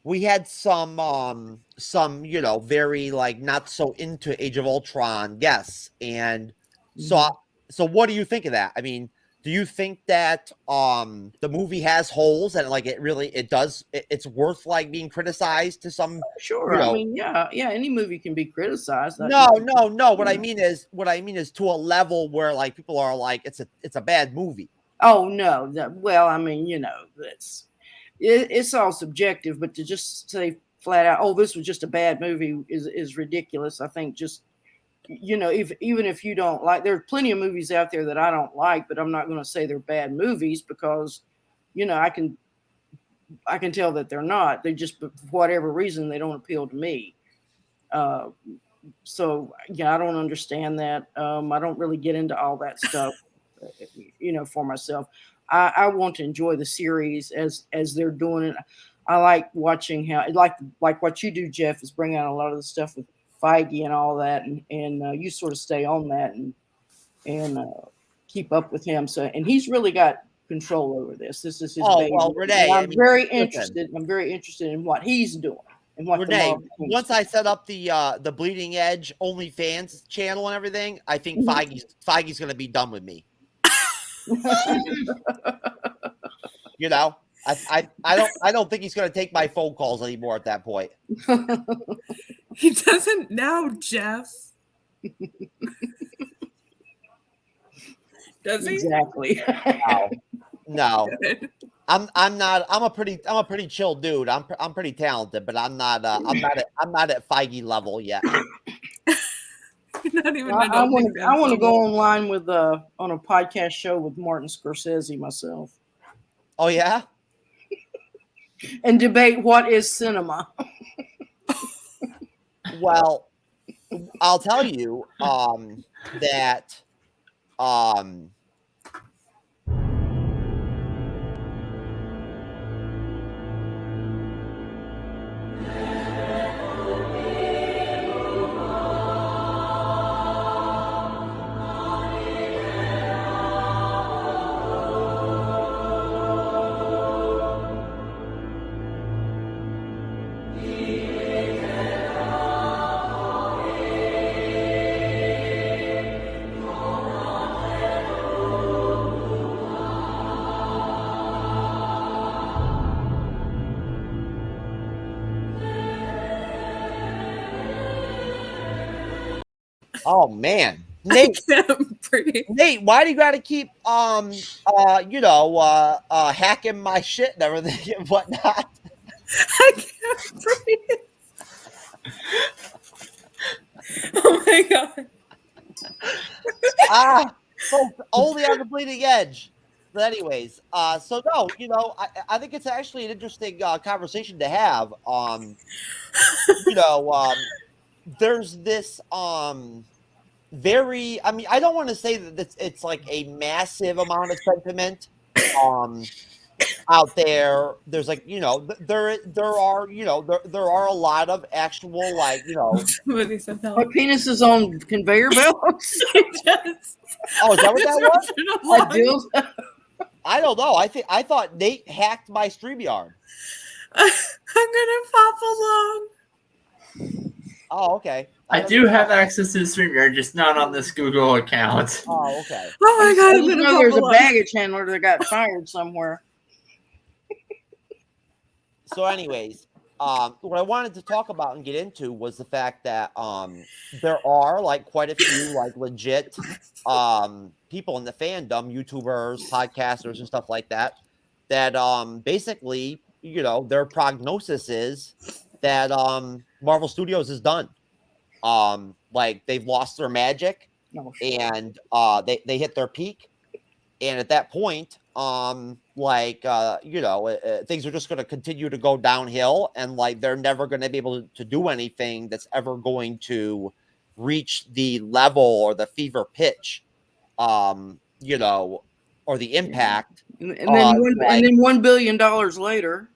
we had some very like not so into Age of Ultron guests, and so what do you think of that? I mean, do you think that the movie has holes and like it's worth like being criticized to some? Sure. You know, I mean, yeah, any movie can be criticized. no. What I mean is to a level where like people are like it's a bad movie. Oh no. Well, I mean, it's all subjective, but to just say flat out, oh, this was just a bad movie is ridiculous. I think just even if you don't like, there are plenty of movies out there that I don't like, but I'm not going to say they're bad movies because I can tell that they're not. They just, for whatever reason, they don't appeal to me. So yeah, I don't understand that. I don't really get into all that stuff, for myself. I want to enjoy the series as they're doing it. I like watching how, like what you do, Jeff, is bring out a lot of the stuff with Feige and all that, and you sort of stay on that and keep up with him. So, and he's really got control over this. This is his baby. Well, Renee, I'm very interested in what he's doing and what Renee, once I set up the Bleeding Edge OnlyFans channel and everything, I think Feige's going to be done with me. I don't think he's going to take my phone calls anymore at that point. He doesn't now, Jeff. Does he? Exactly. No. I'm not. I'm a pretty chill dude. I'm pretty talented, but I'm not at Feige level yet. Not even. I want to go online with on a podcast show with Martin Scorsese myself. Oh yeah. And debate what is cinema. Well, I'll tell you that oh man, Nate, why do you got to keep hacking my shit and everything and whatnot? I can't breathe. Oh my god. Folks, only on the Bleeding Edge. But anyways, so no, I think it's actually an interesting conversation to have. There's this very, I mean, I don't want to say that it's like a massive amount of sentiment out there. There's like, there are a lot of actual, like, Somebody said that. My penis is on conveyor belts. Oh, is that what that was? I I don't know. I thought Nate hacked my StreamYard. I'm gonna pop along. Oh, okay. I do have access to the StreamYard, just not on this Google account. Oh, okay. Oh my god, I'm gonna pop there's along. a baggage handler that got fired somewhere. So, anyways, what I wanted to talk about and get into was the fact that there are like quite a few like legit people in the fandom, YouTubers, podcasters, and stuff like that, that basically, their prognosis is that Marvel Studios is done. Like they've lost their magic, and they hit their peak, and at that point, things are just going to continue to go downhill, and like they're never going to be able to do anything that's ever going to reach the level or the fever pitch, or the impact. And then $1 billion later.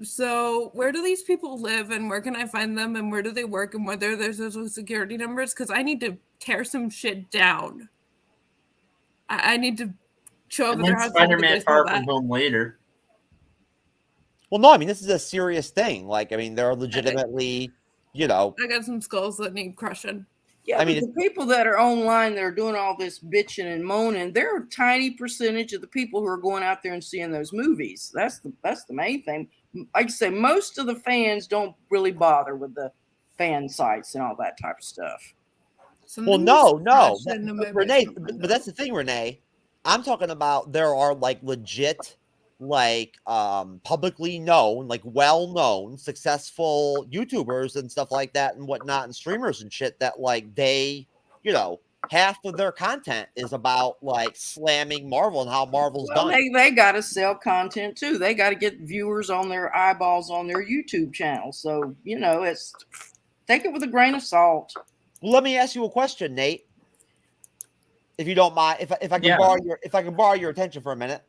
So where do these people live, and where can I find them, and where do they work, and whether there's social security numbers? Because I need to tear some shit down. I need to show up And at their then house. Spider-Man Far From Home later. Well, no, I mean, this is a serious thing. Like, I mean, they're legitimately, I got some skulls that need crushing. Yeah, I mean, but the people that are online that are doing all this bitching and moaning, they're a tiny percentage of the people who are going out there and seeing those movies. That's the main thing. Like I say, most of the fans don't really bother with the fan sites and all that type of stuff. well, no, Renee, basement but that's the thing, Renee. I'm talking about there are like legit, like publicly known, like well-known, successful YouTubers and stuff like that and whatnot, and streamers and shit that like they, you know, half of their content is about like slamming Marvel and how Marvel's Well, done. they got to sell content too. They got to get viewers on their eyeballs on their YouTube channel. So it's take it with a grain of salt. Well, let me ask you a question, Nate. If you don't mind, if I can borrow your attention for a minute,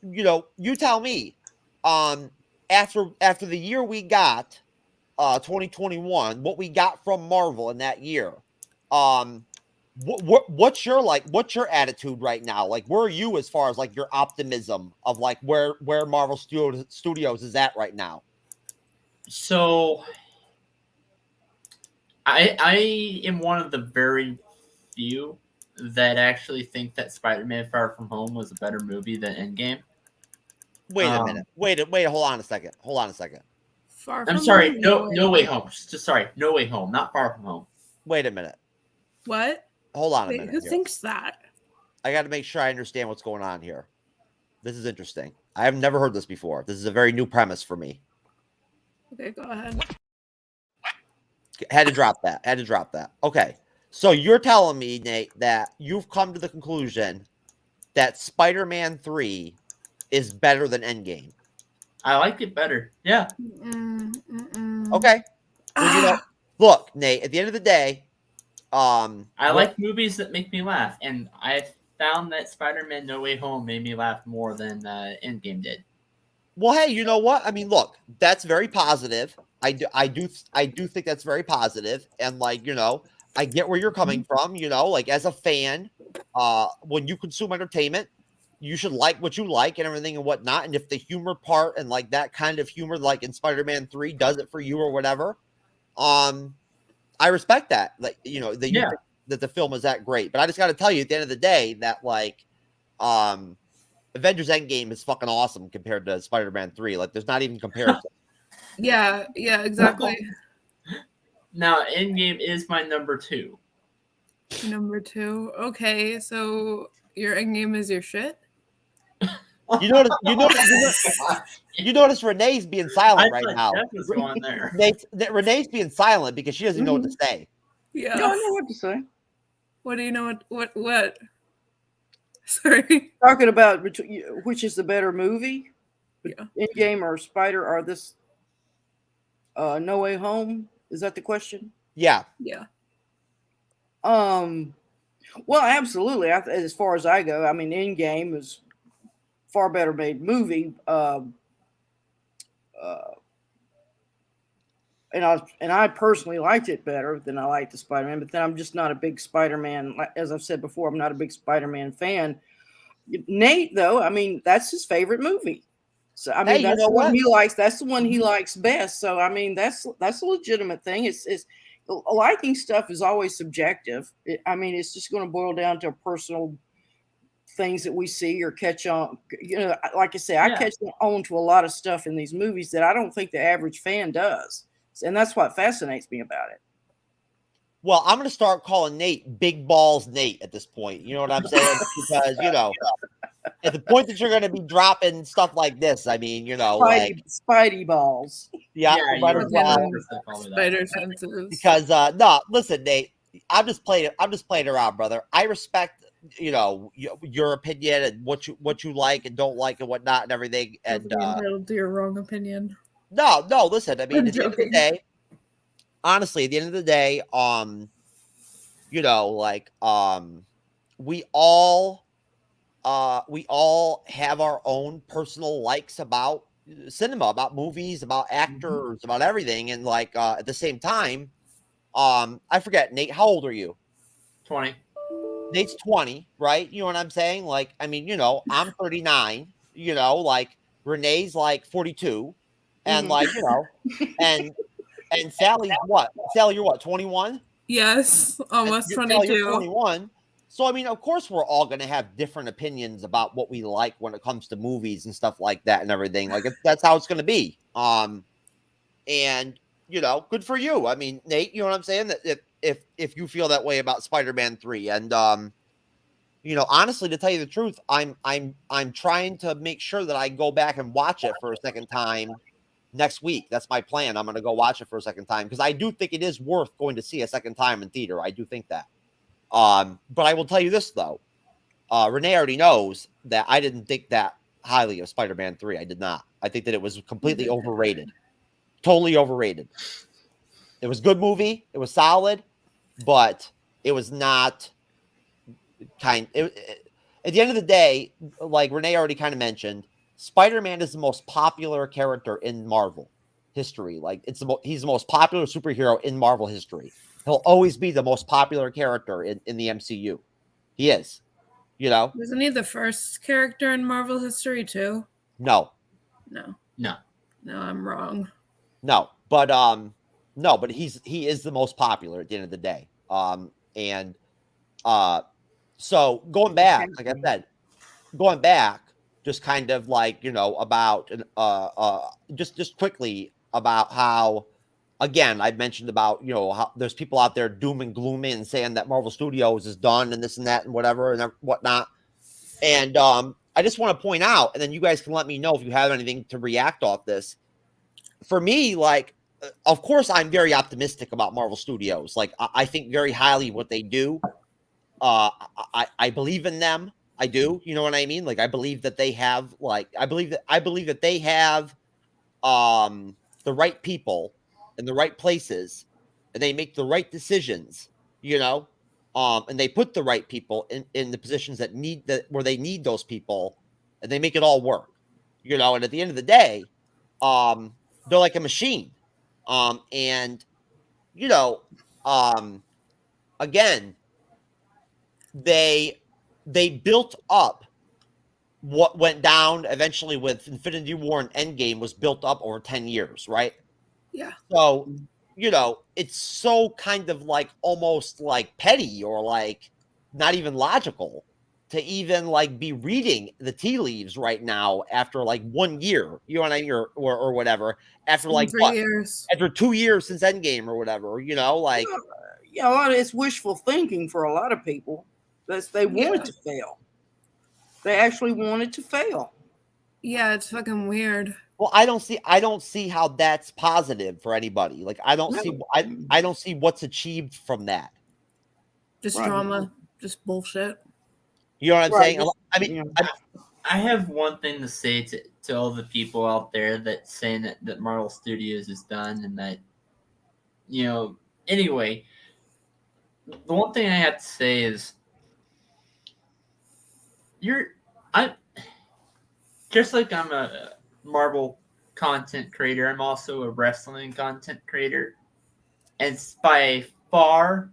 you tell me, after the year we got, 2021, what we got from Marvel in that year, what's your attitude right now? Like, where are you as far as like your optimism of like where Marvel Studios is at right now? So I am one of the very few that actually think that Spider-Man Far From Home was a better movie than Endgame. Wait a minute. Wait, hold on a second. I'm sorry. No Way Home. Sorry. No Way Home, not Far From Home. Wait a minute. What? Hold on a Wait, minute. who here. thinks that? I got to make sure I understand what's going on here. This is interesting. I have never heard this before. This is a very new premise for me. Okay, go ahead. Had to drop that. Okay. So you're telling me, Nate, that you've come to the conclusion that Spider-Man 3 is better than Endgame. I like it better. Yeah. Okay. Well, look, Nate, at the end of the day, I like movies that make me laugh, and I found that Spider-Man No Way Home made me laugh more than Endgame did. Well, hey, you know what? I mean, look, that's very positive. I do think that's very positive, and like, I get where you're coming from. Like as a fan, when you consume entertainment, you should like what you like and everything and whatnot. And if the humor part and like that kind of humor, like in Spider-Man 3, does it for you or whatever, I respect that. Like, you think that the film is that great. But I just got to tell you, at the end of the day, that like, Avengers Endgame is fucking awesome compared to Spider-Man 3. Like, there's not even comparison. Yeah, exactly. Now, Endgame is my number 2. Number 2. Okay, so your Endgame is your shit? You notice Renee's being silent right now. Renee's being silent because she doesn't know what to say. Yeah. No, I know what to say. What do you know? What? Sorry. Talking about which is the better movie? Yeah. Endgame or Spider or this No Way Home? Is that the question? Yeah. Yeah. Well, absolutely. As far as I go, I mean, Endgame is far better made movie. And I personally liked it better than I liked the Spider-Man, but then I'm just not a big Spider-Man. As I've said before, I'm not a big Spider-Man fan. Nate, though, I mean, that's his favorite movie. So I mean, that's the one he likes. That's the one he likes best. So I mean, that's a legitimate thing. It's liking stuff is always subjective. It's just going to boil down to personal things that we see or catch on. Like I say, I catch on to a lot of stuff in these movies that I don't think the average fan does. And that's what fascinates me about it. Well, I'm going to start calling Nate Big Balls Nate at this point. You know what I'm saying? Because, at the point that you're going to be dropping stuff like this, I mean, Spidey balls. Yeah, spider senses. Because, no, listen, Nate, I'm just playing around, brother. I respect, your opinion and what you like and don't like and whatnot and everything. And entitled to your wrong opinion. No, listen, I mean, at the end of the day, honestly, at the end of the day, we all have our own personal likes about cinema, about movies, about actors, about everything. And like, at the same time, I forget, Nate, how old are you? 20. Nate's 20, right? You know what I'm saying? Like, I mean, I'm 39, like Renee's like 42. And like, and And Sally's what? Sally, you're what? 21. Yes, almost Sally, 22. you're 21. So I mean, of course, we're all going to have different opinions about what we like when it comes to movies and stuff like that and everything. Like that's how it's going to be. And you know, good for you. I mean, Nate, you know what I'm saying? That if you feel that way about Spider-Man 3, and you know, honestly, to tell you the truth, I'm trying to make sure that I go back and watch it for a second time next week. That's my plan. I'm going to go watch it for a second time because I do think it is worth going to see a second time in theater. I do think that. But I will tell you this though, Renee already knows that I didn't think that highly of Spider-Man 3. I did not. I think that it was completely overrated. Totally overrated. It was a good movie. It was solid, but it was not at the end of the day, like Renee already kind of mentioned, Spider-Man is the most popular character in Marvel history. Like he's the most popular superhero in Marvel history. He'll always be the most popular character in the MCU. He is, you know. Isn't he the first character in Marvel history too? No, I'm wrong. no, but he is the most popular at the end of the day. So going back, like I said, just kind of like, you know, about just quickly about how, again, I've mentioned about, you know, how there's people out there doom and glooming and saying that Marvel Studios is done and this and that and whatever and whatnot. And I just want to point out, and then you guys can let me know if you have anything to react off this. For me, like, of course, I'm very optimistic about Marvel Studios. Like, I think very highly of what they do. I believe in them. I do. You know what I mean? Like, I believe that they have, like, I believe that they have the right people in the right places, and they make the right decisions, you know, and they put the right people in the positions where they need those people, and they make it all work, you know. And at the end of the day, they're like a machine, and you know, again, they built up what went down eventually with Infinity War and Endgame was built up over 10 years, right? Yeah. So, you know, it's so kind of like almost like petty or like not even logical to even like be reading the tea leaves right now after like 1 year, you know what I mean? Or whatever, after like 3 years. After 2 years since Endgame or whatever, you know, like. Yeah, a lot of it's wishful thinking for a lot of people. They want it to fail. They actually want it to fail. Yeah, it's fucking weird. Well, I don't see how that's positive for anybody. Like, I don't see what's achieved from that. Just drama, just bullshit. You know what I'm saying? I mean, I have one thing to say to all the people out there that saying that Marvel Studios is done and that, you know, anyway, the one thing I have to say is I'm just like I'm a Marvel content creator, I'm also a wrestling content creator. And by far,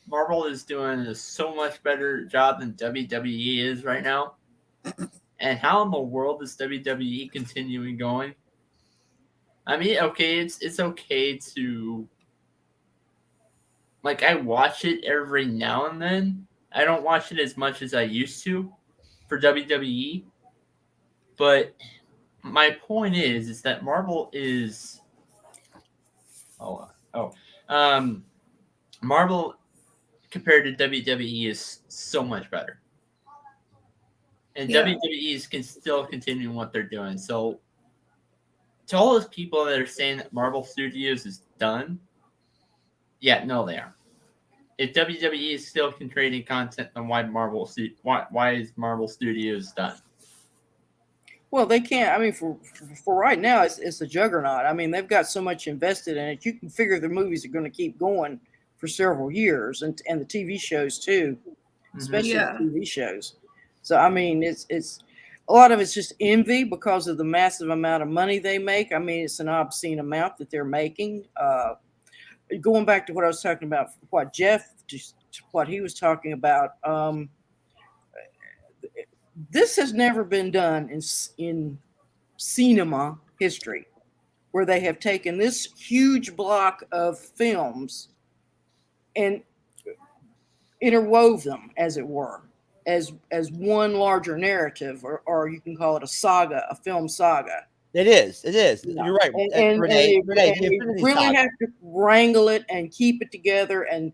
Marvel is doing a so much better job than WWE is right now. And how in the world is WWE continuing going? I mean, okay, it's okay to, like, I watch it every now and then. I don't watch it as much as I used to for WWE. But my point is that Marvel is Marvel compared to WWE is so much better. And WWE is still continuing what they're doing. So to all those people that are saying that Marvel Studios is done, yeah, no, they aren't. If WWE is still creating content, then why is Marvel Studios done? Well, they can't. I mean, for right now, it's a juggernaut. I mean, they've got so much invested in it. You can figure the movies are going to keep going for several years, and the TV shows too, especially the TV shows. So, I mean, it's a lot of it's just envy because of the massive amount of money they make. I mean, it's an obscene amount that they're making. Going back to what I was talking about, what he was talking about. This has never been done in cinema history. where they have taken this huge block of films and interwove them, as it were, as one larger narrative, or you can call it a saga, a film saga. It is. It is. You know, You're right, and Renee. Renee, and the they Infinity really Saga. have to wrangle it and keep it together. And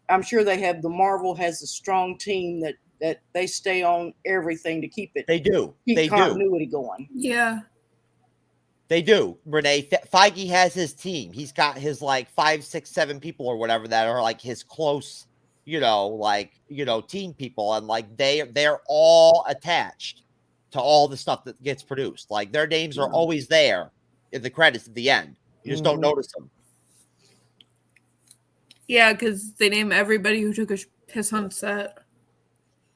I'm sure they have. The Marvel has a strong team that they stay on everything to keep it. They do. Keep They do. continuity going. Yeah. They do, Renee. Feige has his team. He's got his like 5, 6, 7 people or whatever that are like his close, team people, and like they're all attached to all the stuff that gets produced. Like their names are always there in the credits at the end. You just don't notice them. Yeah, because they name everybody who took a piss on set.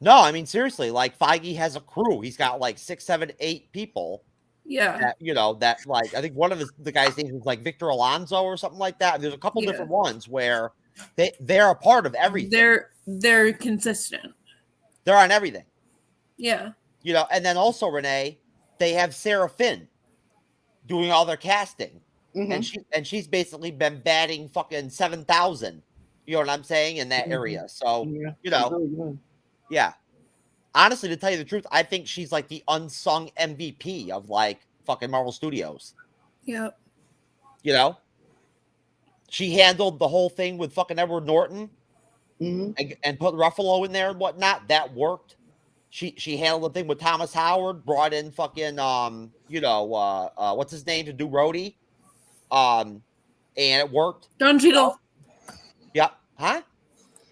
No, I mean seriously, like Feige has a crew. He's got like 6, 7, 8 people. Yeah. That like I think one of the guys' names was like Victor Alonso or something like that. There's a couple different ones where they're a part of everything. They're consistent. They're on everything. Yeah. And then also Renee, they have Sarah Finn doing all their casting, and she's basically been batting fucking 7,000. You know what I'm saying, in that area. So yeah. Honestly, to tell you the truth, I think she's like the unsung MVP of like fucking Marvel Studios. Yep. She handled the whole thing with fucking Edward Norton and put Ruffalo in there and whatnot. That worked. She handled the thing with Thomas Howard, brought in fucking what's his name to do Rhodey. And it worked. Don Cheadle. Yep. Huh?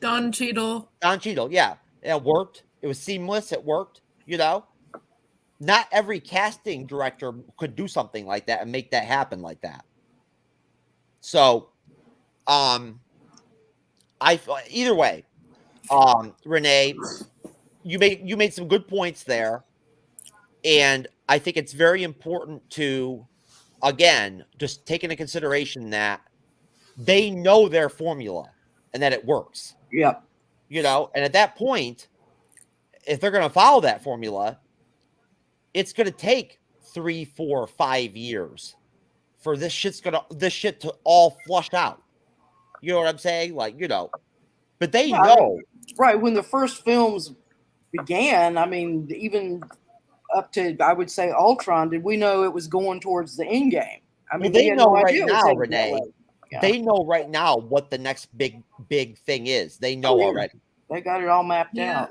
Don Cheadle. Don Cheadle, yeah. It worked. It was seamless. It worked, Not every casting director could do something like that and make that happen like that. So, either way, Renee, you made some good points there, and I think it's very important to, again, just take into consideration that they know their formula and that it works. Yeah. And at that point, if they're going to follow that formula, it's going to take 3, 4, 5 years for this shit to all flush out. You know what I'm saying? Like, but they know. Right. When the first films began, I mean, even up to, I would say, Ultron, did we know it was going towards the end game? I mean, they know right idea now, Renee. Yeah. They know right now what the next big thing is. They know already. They got it all mapped out.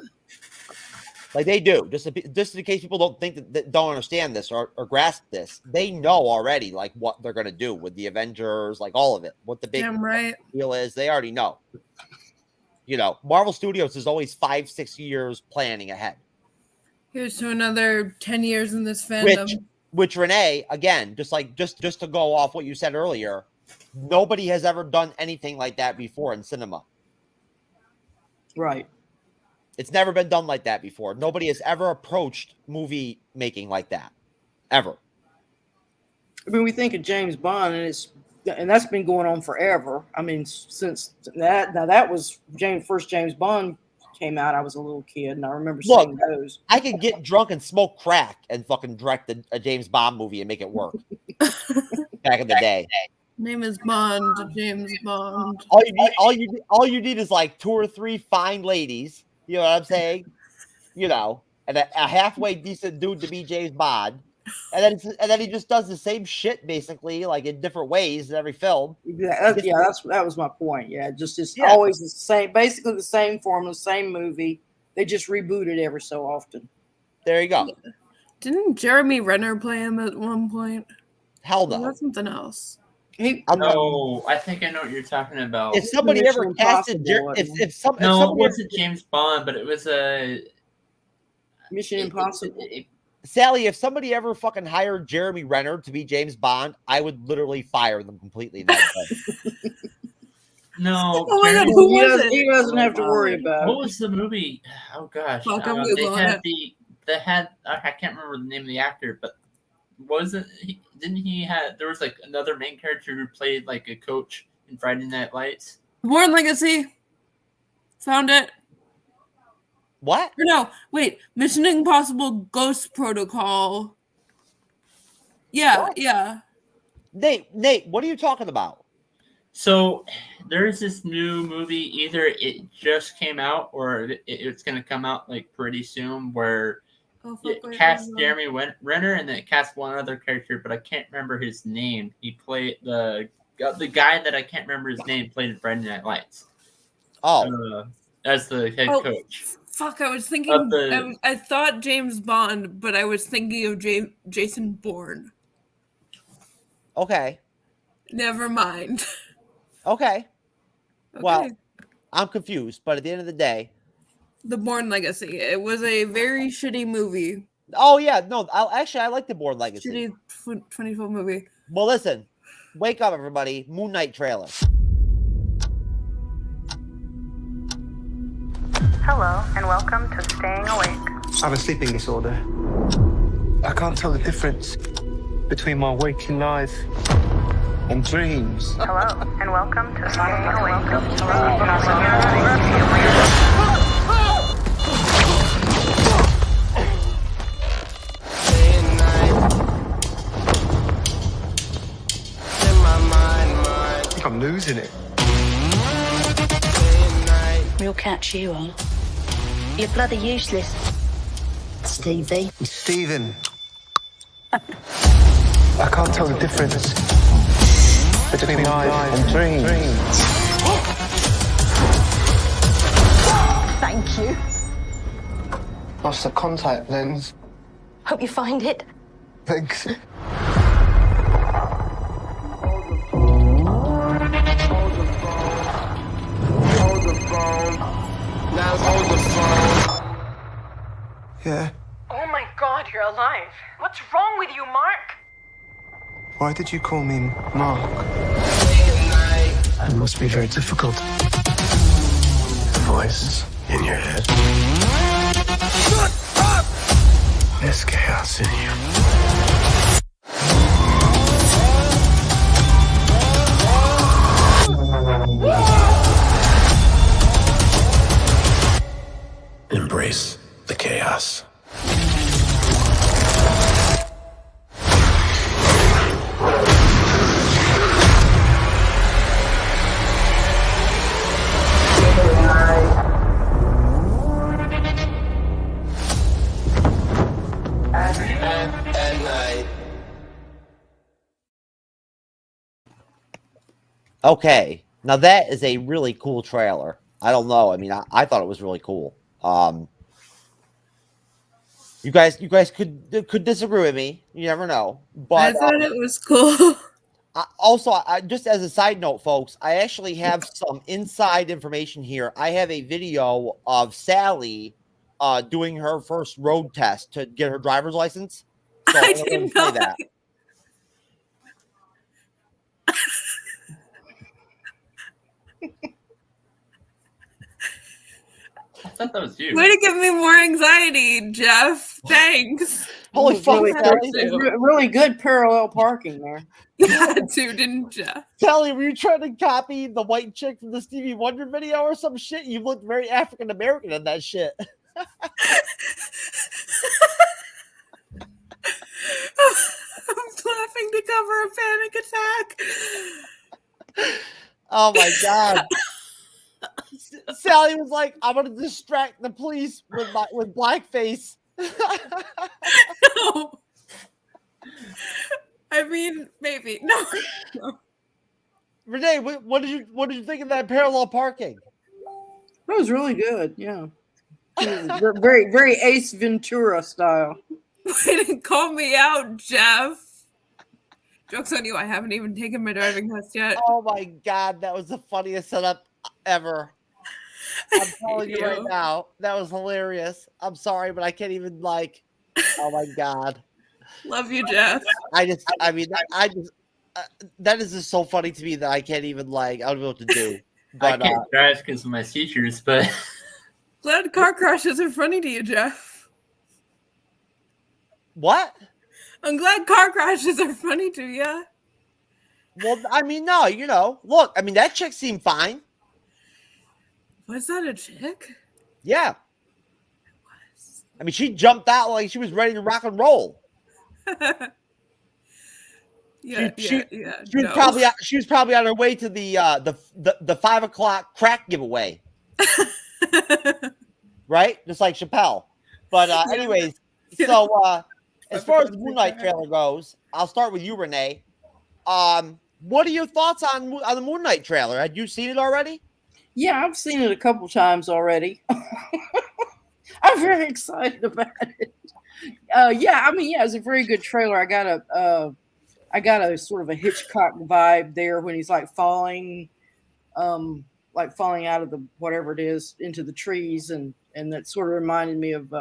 Like they do. Just in case people don't think that don't understand this or grasp this, they know already like what they're gonna do with the Avengers, like all of it. What the big deal is, they already know. Marvel Studios is always 5, 6 years planning ahead. Here's to another 10 years in this fandom. Which Renee, again, just to go off what you said earlier, nobody has ever done anything like that before in cinema. Right. It's never been done like that before. Nobody has ever approached movie making like that, ever. I mean, we think of James Bond, and that's been going on forever. I mean, since that. Now that was first James Bond came out. I was a little kid, and I remember seeing those. I could get drunk and smoke crack and fucking direct a James Bond movie and make it work. Back in the day. Name is Bond, James Bond. All you need is like 2 or 3 fine ladies. You know what I'm saying? And a halfway decent dude to be James Bond, and then he just does the same shit basically, like in different ways in every film. That was my point. Yeah, it's always the same, basically the same formula, the same movie. They just reboot it every so often. There you go. Didn't Jeremy Renner play him at one point? Hell no. That's something else. No, I think I know what you're talking about. If somebody ever casted, it wasn't James Bond, but it was a Mission Impossible. Sally, if somebody ever fucking hired Jeremy Renner to be James Bond, I would literally fire them completely. That day. No, oh my God, who was it? He doesn't have to worry about it. What was the movie? Oh gosh, I can't remember the name of the actor, but there was like another main character who played like a coach in Friday Night Lights. Born Legacy. Found it. What? Or no, wait. Mission Impossible Ghost Protocol. Yeah, what? yeah. Nate, what are you talking about? So there's this new movie. Either it just came out or it's going to come out like pretty soon. Where it cast Jeremy Renner and then it cast one other character, but I can't remember his name. He played the guy that I can't remember his name. Played in Friday Night Lights. Oh, as the head coach. Fuck! I was thinking. I thought James Bond, but I was thinking of Jason Bourne. Okay. Never mind. Okay. Well, I'm confused, but at the end of the day, The Bourne Legacy. It was a very shitty movie. Oh yeah, no. I like the Bourne Legacy. Shitty 2012 movie. Well, listen, wake up, everybody! Moon Knight trailer. Hello, and welcome to Staying Awake. I have a sleeping disorder. I can't tell the difference between my waking life and dreams. Hello, and welcome to Staying Awake. I think I'm losing it. Real catch you on. You're bloody useless. Stevie. Stephen. I can't tell the difference between life and dreams. Thank you. Lost the contact lens. Hope you find it. Thanks. Now hold the phone. Yeah. Oh my God, you're alive. What's wrong with you, Mark? Why did you call me Mark? It must be very difficult. The voice in your head. Shut up! There's chaos in you. Embrace the chaos. At night. Okay, now that is a really cool trailer. I don't know. I mean, I thought it was really cool. You guys could disagree with me. You never know. But I thought it was cool. I just as a side note, folks, I actually have some inside information here. I have a video of Sally doing her first road test to get her driver's license. So I didn't know that. I thought that was you. Way to give me more anxiety, Jeff. Thanks. Holy fuck, really good parallel parking there. Yeah, too, didn't Jeff? Sally, were you trying to copy the white chick from the Stevie Wonder video or some shit? You looked very African American in that shit. I'm laughing to cover a panic attack. Oh my god. Sally was like, I'm gonna distract the police with blackface. No. I mean, maybe. No. Renee, what did you think of that parallel parking? That was really good. Yeah. Very, very Ace Ventura style. Way to call me out, Jeff. Joke's on you. I haven't even taken my driving test yet. Oh my god, that was the funniest setup ever. I'm telling you right now, that was hilarious. I'm sorry, but I can't even oh my god. Love you, Jeff. that is just so funny to me that I can't even I don't know what to do. But, I can't drive because of my seizures, but glad car crashes are funny to you, Jeff. What? I'm glad car crashes are funny to you. Well, I mean, no, look, I mean, that chick seemed fine. Was that a chick? Yeah. It was. I mean, she jumped out like she was ready to rock and roll. Yeah, She was no. probably on her way to the 5 o'clock crack giveaway. Right? Just like Chappelle. But anyways, so as far as the Moon Knight trailer goes, I'll start with you, Renee. What are your thoughts on the Moon Knight trailer? Had you seen it already? Yeah, I've seen it a couple times already. I'm very excited about it. Yeah, I mean, yeah, it's a very good trailer. I got a sort of a Hitchcock vibe there when he's like falling out of the whatever it is into the trees, and that sort of reminded me of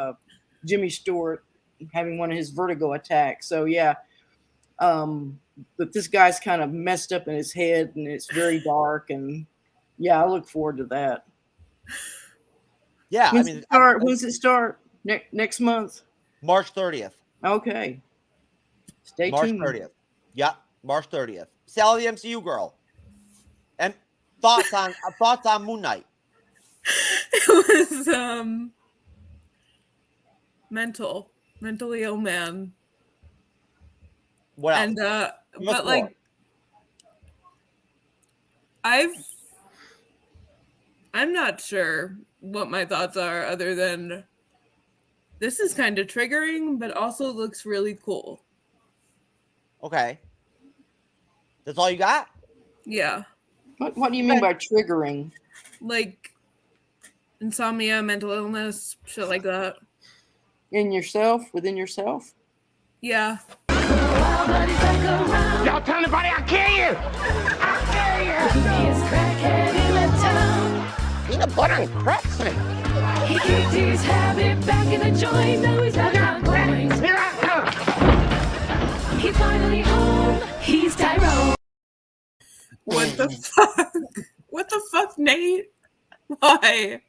Jimmy Stewart having one of his vertigo attacks. So yeah, but this guy's kind of messed up in his head, and it's very dark, and yeah, I look forward to that. Yeah, when's it start? Next month, March 30th. Okay, stay tuned. March 30th. Yeah, March 30th. Sally, the MCU girl. And thoughts on Moon Knight? It was mentally ill man. What else? And but like I'm not sure what my thoughts are other than this is kind of triggering, but also looks really cool. Okay. That's all you got? Yeah. What do you mean by triggering? Like insomnia, mental illness, shit like that. Within yourself? Yeah. Y'all tell anybody I'll kill you! Peanut butter and crack snake. He kicked his habit back in the joint, now he's back on point. Here I come! He's finally home, he's Tyrone. What the fuck? What the fuck, Nate? Why?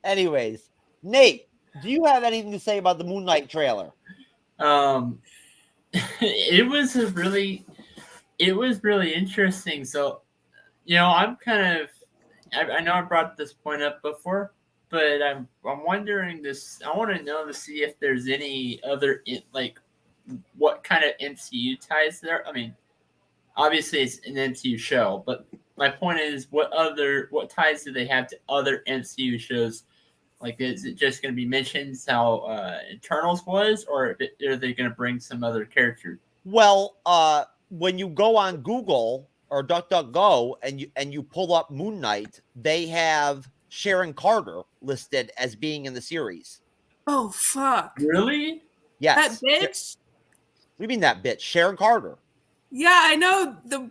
Anyways, Nate, do you have anything to say about the Moon Knight trailer? It was really interesting. So, I'm kind of, I know I brought this point up before, but I'm wondering this. I want to know to see if there's any other what kind of MCU ties there. I mean, obviously it's an MCU show, but my point is, what ties do they have to other MCU shows? Like, is it just going to be mentions how Eternals was, or are they going to bring some other character? Well, when you go on Google or DuckDuckGo and you pull up Moon Knight, they have Sharon Carter listed as being in the series. Oh fuck! Really? Yes. That bitch. What do you mean that bitch? Sharon Carter. Yeah, I know the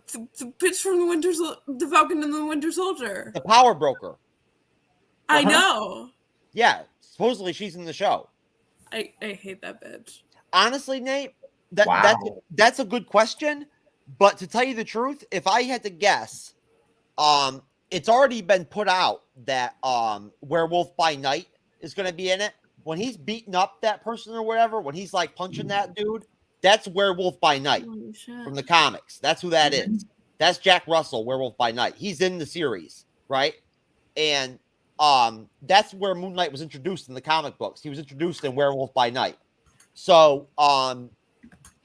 bitch from the Falcon and the Winter Soldier. The power broker. I know. Yeah, supposedly she's in the show. I hate that bitch. Honestly, Nate, Wow. that's a good question. But to tell you the truth, if I had to guess, it's already been put out that Werewolf by Night is going to be in it. When he's beating up that person or whatever, when he's like punching that dude, that's Werewolf by Night from the comics. That's who that is. That's Jack Russell, Werewolf by Night. He's in the series, right? And that's where Moon Knight was introduced in the comic books. He was introduced in Werewolf by Night. So on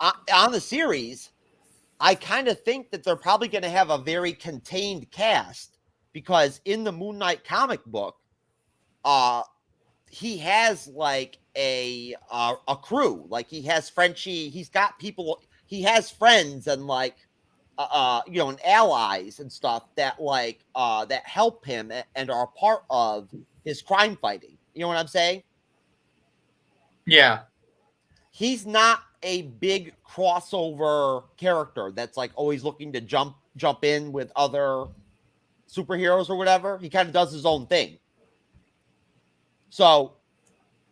the series, I kind of think that they're probably going to have a very contained cast, because in the Moon Knight comic book, he has like a crew. Like, he has Frenchie, he's got people, he has friends and like and allies and stuff that that help him and are part of his crime fighting. You know what I'm saying? Yeah. He's not a big crossover character that's like always looking to jump in with other superheroes or whatever. He kind of does his own thing. So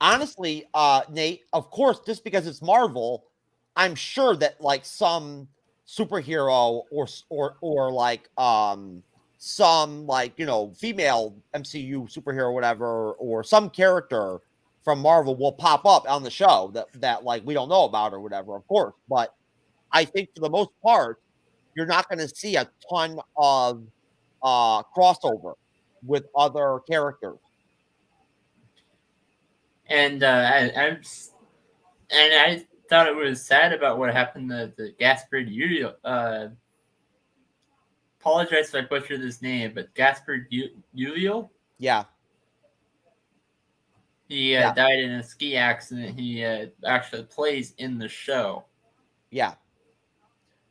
honestly, Nate, of course, just because it's Marvel, I'm sure that like some superhero or like some like female MCU superhero or whatever, or some character from Marvel will pop up on the show that like we don't know about or whatever, of course. But I think for the most part, you're not going to see a ton of crossover with other characters. And thought it was sad about what happened to the Gaspard Uriel. Apologize if I butchered his name, but Gaspard Uriel. Yeah. He died in a ski accident. He actually plays in the show. Yeah.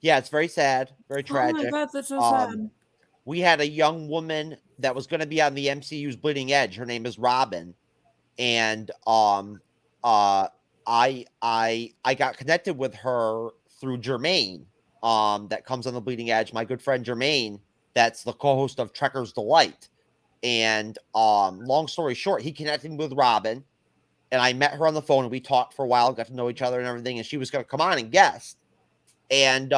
Yeah, it's very sad, very tragic. Oh my god, that's so sad. We had a young woman that was going to be on the MCU's Bleeding Edge. Her name is Robin, and I got connected with her through Jermaine, that comes on the Bleeding Edge. My good friend Jermaine, that's the co-host of Trekker's Delight. And long story short, he connected me with Robin, and I met her on the phone, and we talked for a while, got to know each other and everything. And she was going to come on and guest, and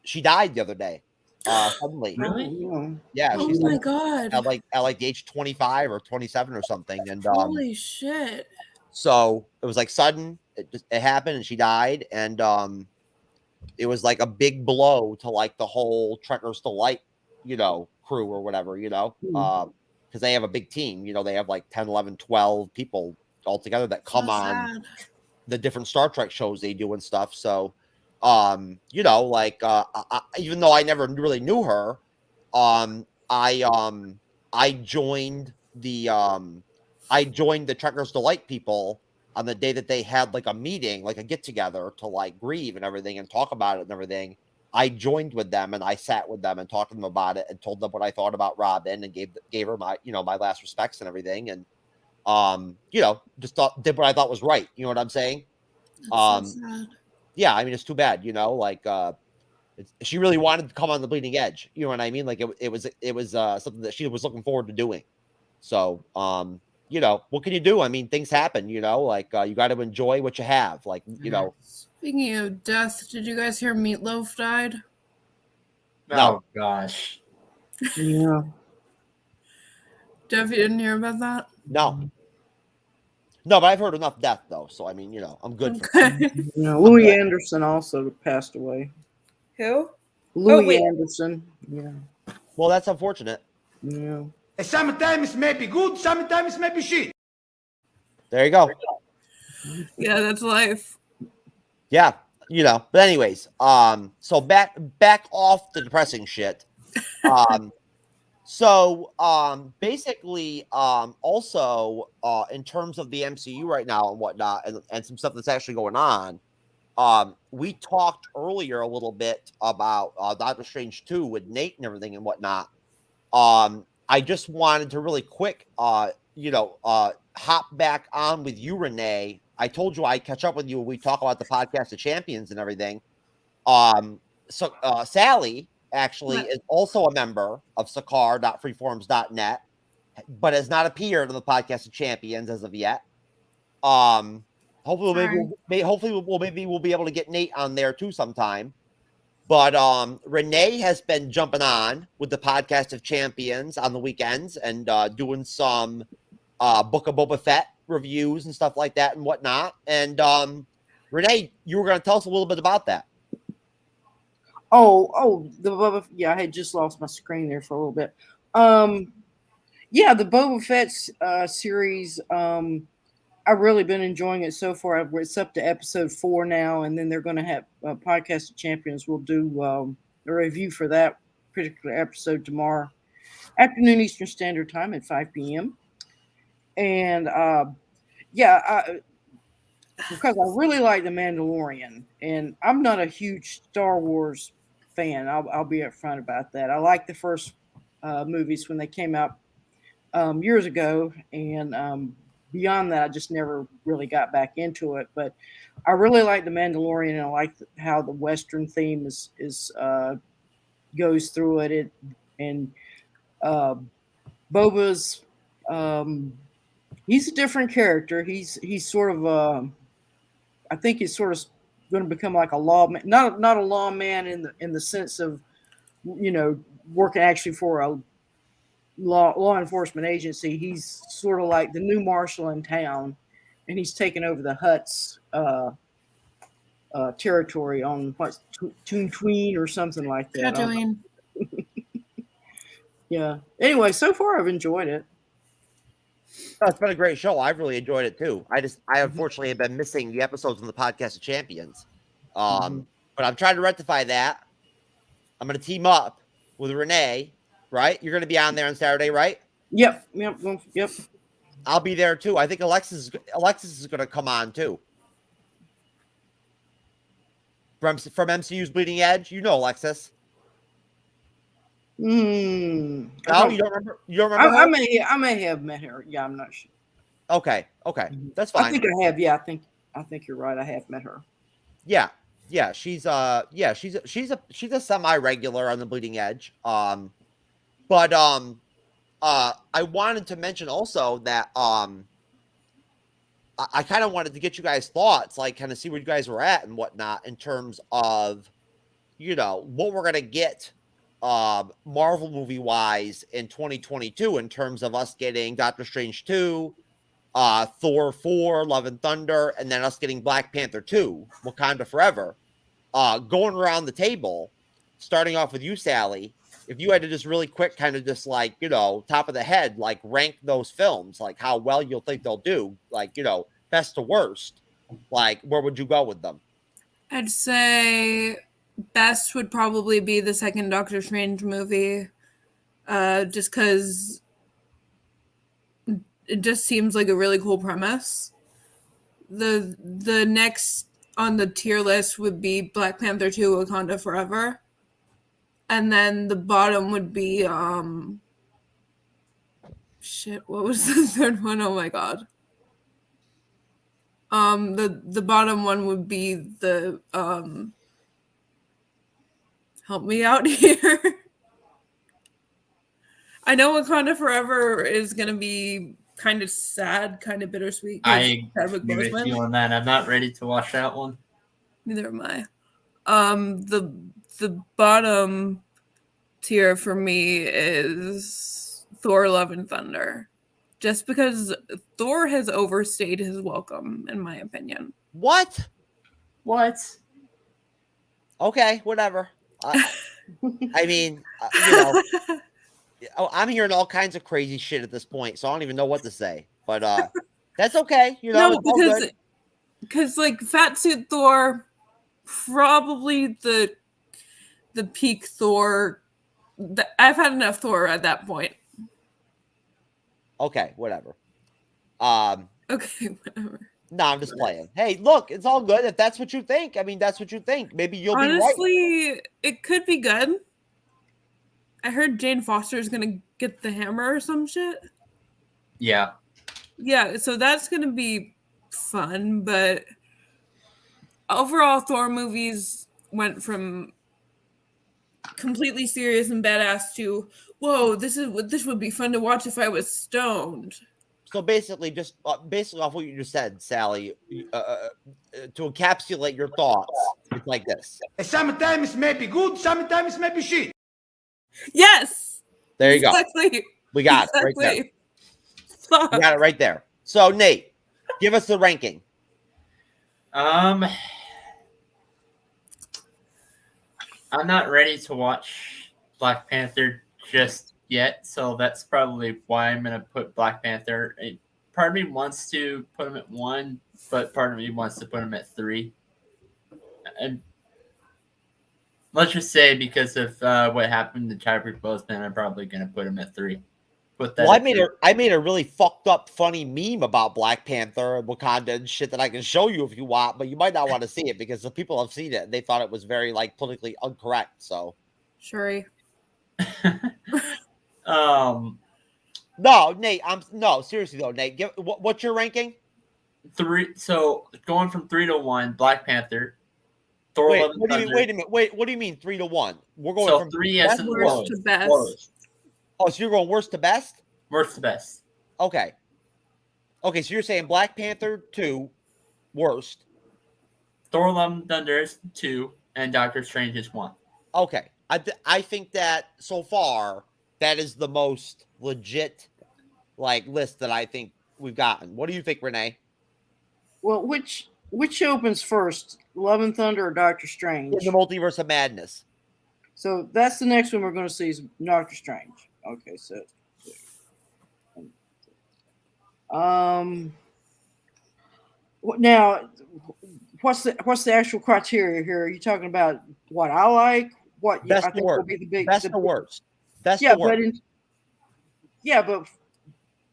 she died the other day. Suddenly. Really? Yeah. Oh She's my god. at like the age 25 or 27 or something. And Holy shit. so it was like sudden. It happened, and she died, and it was like a big blow to like the whole Trekker's Delight, crew or whatever, because they have a big team. They have like 10, 11, 12 people all together that come So on sad. the different Star Trek shows they do and stuff. So, even though I never really knew her, I joined the Trekker's Delight people on the day that they had like a meeting, like a get together to like grieve and everything and talk about it and everything. I joined with them, and I sat with them and talked to them about it and told them what I thought about Robin, and gave her my, my last respects and everything. And, just did what I thought was right. You know what I'm saying? That's so sad. Yeah, I mean, it's too bad, she really wanted to come on the Bleeding Edge. You know what I mean? Like it was something that she was looking forward to doing. So, what can you do? I mean, things happen, you got to enjoy what you have. Like, Speaking of death, did you guys hear Meatloaf died? No. Oh gosh. Yeah. Jeff, you didn't hear about that? No, but I've heard enough death though. So I mean, I'm good. Louis Anderson also passed away. Who? Louis Anderson. Yeah. Well, that's unfortunate. Yeah. Sometimes it may be good, sometimes it may be shit. There you go. Yeah, that's life. Yeah, But anyways, so back off the depressing shit. Basically, also, in terms of the MCU right now and whatnot, and some stuff that's actually going on, we talked earlier a little bit about Doctor Strange 2 with Nate and everything and whatnot. I just wanted to really quick, hop back on with you, Renee. I told you I'd catch up with you when we talk about the podcast of champions and everything. Sally actually is also a member of Sakar.freeforums.net, but has not appeared on the podcast of champions as of yet. Hopefully we'll be able to get Nate on there too sometime. But Renee has been jumping on with the podcast of champions on the weekends and doing some Book of Boba Fett reviews and stuff like that and whatnot. And Renee, you were going to tell us a little bit about that. The Boba. Yeah, I had just lost my screen there for a little bit. Yeah, the Boba Fett series. I've really been enjoying it so far. It's up to episode 4 now, and then they're going to have Podcast of Champions. We'll do a review for that particular episode tomorrow afternoon Eastern Standard Time at 5 p.m. And because I really like The Mandalorian, and I'm not a huge Star Wars fan. I'll be upfront about that. I like the first movies when they came out years ago, and beyond that, I just never really got back into it. But I really like The Mandalorian, and I like how the Western theme is goes through it. Boba's he's a different character. He's sort of I think he's sort of going to become like a lawman, not a lawman in the sense of working actually for a law enforcement agency. He's sort of like the new marshal in town, and he's taken over the Hutt's territory on what's Tatooine or something like that. Tatooine. Yeah. Anyway, so far I've enjoyed it. It's been a great show. I've really enjoyed it too. I unfortunately have been missing the episodes on the Podcast of Champions. But I'm trying to rectify that. I'm going to team up with Renee, right? You're going to be on there on Saturday, right? Yep. I'll be there too. I think Alexis is going to come on too. From MCU's Bleeding Edge. You know Alexis. No, you don't remember? You don't remember? I may have met her. Yeah, I'm not sure. Okay, that's fine. I think I have. Yeah, I think you're right. I have met her. Yeah, she's a semi-regular on the Bleeding Edge. I wanted to mention also that I kind of wanted to get you guys' thoughts, like kind of see where you guys were at and whatnot in terms of, what we're gonna get Marvel movie wise in 2022 in terms of us getting Doctor Strange 2, Thor 4, Love and Thunder, and then us getting Black Panther 2, Wakanda Forever. Going around the table, starting off with you, Sally, if you had to just really quick kind of just like, top of the head, like rank those films, like how well you'll think they'll do, like, best to worst, like where would you go with them? I'd say best would probably be the second Doctor Strange movie, just because it just seems like a really cool premise. The next on the tier list would be Black Panther 2, Wakanda Forever. And then the bottom would be what was the third one? Oh my god. The bottom one would be the help me out here. I know Wakanda Forever is gonna be kind of sad, kind of bittersweet. I agree with you on that. I'm not ready to watch that one. Neither am I. The bottom tier for me is Thor: Love and Thunder, just because Thor has overstayed his welcome, in my opinion. What? Okay, whatever. I mean, I'm hearing all kinds of crazy shit at this point, so I don't even know what to say. But that's okay. No, because like Fat Suit Thor, probably the peak Thor. I've had enough Thor at that point. Okay, whatever. Okay, whatever. No, I'm just playing. Hey, look, it's all good. If that's what you think, I mean, that's what you think. Maybe you'll be right. Honestly, it could be good. I heard Jane Foster is going to get the hammer or some shit. Yeah. Yeah, so that's going to be fun, but overall, Thor movies went from completely serious and badass to, whoa, this would be fun to watch if I was stoned. So basically, just basically off what you just said, Sally, to encapsulate your thoughts, it's like this. Sometimes it may be good, sometimes it may be shit. Yes. There you exactly. go. We got it right there. Fuck. We got it right there. So Nate, give us the ranking. I'm not ready to watch Black Panther just yet, so that's probably why I'm gonna put Black Panther. Part of me wants to put him at 1, but part of me wants to put him at 3. And let's just say because of what happened to Chadwick Boseman, I'm probably gonna put him at 3. Well, I made a really fucked up, funny meme about Black Panther and Wakanda and shit that I can show you if you want, but you might not want to see it because the people have seen it and they thought it was very like politically incorrect. So, sure. No, Nate. No, seriously though, Nate. What's your ranking? 3. So going from 3 to 1, Black Panther. Thor: Wait, Love and Thunder. wait a minute. Wait, what do you mean 3 to 1? We're going So from 3 as in worst to best. Lowest. Oh, so you're going worst to best? Worst to best. Okay. Okay, so you're saying Black Panther 2, worst. Thor: Love and Thunder is 2, and Doctor Strange is 1. Okay. I think that so far that is the most legit like list that I think we've gotten. What do you think, Renee? Well, which opens first, Love and Thunder or Doctor Strange? In the Multiverse of Madness. So that's the next one we're going to see is Doctor Strange. Okay, so Now, what's the actual criteria here? Are you talking about what I like? What Best I or think will worst. be the big, Best or worst. Best yeah, or worst.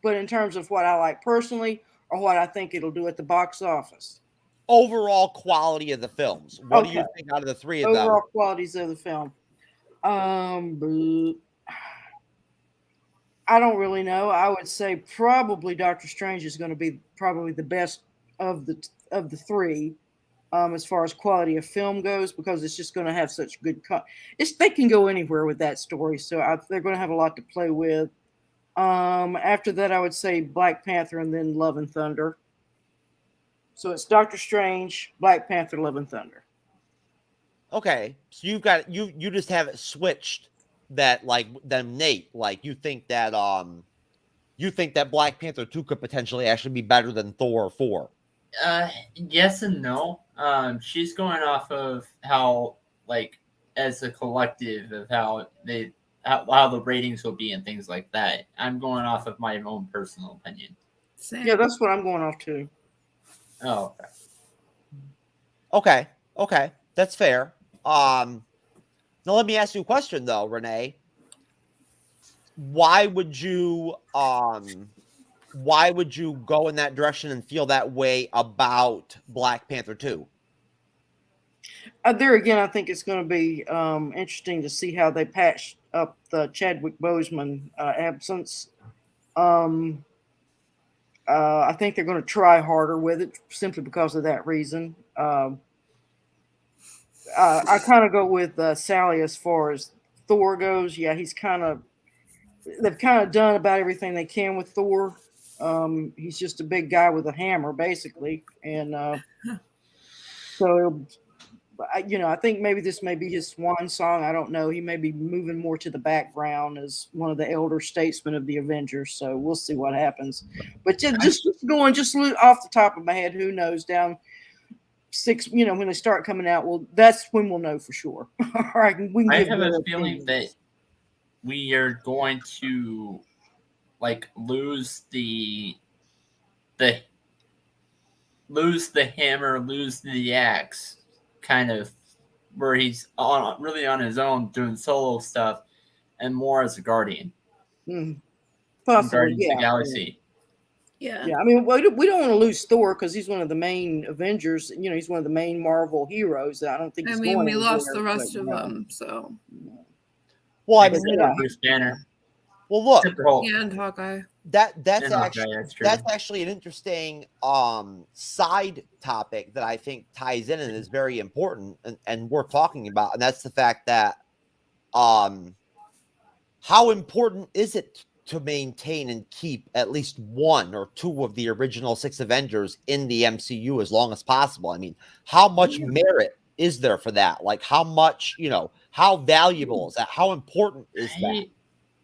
but in terms of what I like personally, or what I think it'll do at the box office. Overall quality of the films. What do Okay. you think out of the three of Overall them? qualities of the film. I don't really know. I would say probably Doctor Strange is going to be probably the best of the three, as far as quality of film goes, because it's just going to have such good. They can go anywhere with that story, so they're going to have a lot to play with. After that, I would say Black Panther and then Love and Thunder. So it's Doctor Strange, Black Panther, Love and Thunder. Okay, so you just have it switched that like then Nate, like you think that Black Panther 2 could potentially actually be better than Thor 4. Yes and no. She's going off of how, like, as a collective of how the ratings will be and things like that. I'm going off of my own personal opinion. Yeah, that's what I'm going off to. Oh, okay. Okay, that's fair. Now let me ask you a question though, Renee. Why would you go in that direction and feel that way about Black Panther 2? There again, I think it's going to be interesting to see how they patch up the Chadwick Boseman absence. I think they're going to try harder with it simply because of that reason. I kind of go with Sally as far as Thor goes. Yeah, they've kind of done about everything they can with Thor. He's just a big guy with a hammer, basically, and so I think maybe this may be his swan song. I don't know. He may be moving more to the background as one of the elder statesmen of the Avengers. So we'll see what happens. But just going off the top of my head, who knows? Down 6, when they start coming out, well, that's when we'll know for sure. All right, I have a feeling that we are going to lose the hammer, lose the axe, kind of, where he's really on his own doing solo stuff, and more as a guardian. Possibly, Guardians of yeah. the Galaxy. Yeah. I mean, we don't want to lose Thor because he's one of the main Avengers. He's one of the main Marvel heroes. I don't think. I He's mean, going we lost anywhere, the rest of them, so. Well, I mean, Bruce Banner. Well, look, Yeah, and Hawkeye. That's Hawkeye, actually an interesting side topic that I think ties in and is very important and worth talking about, and that's the fact that how important is it to maintain and keep at least one or two of the original 6 Avengers in the MCU as long as possible? I mean, how much merit is there for that? Like, how much, how valuable is that? How important is that?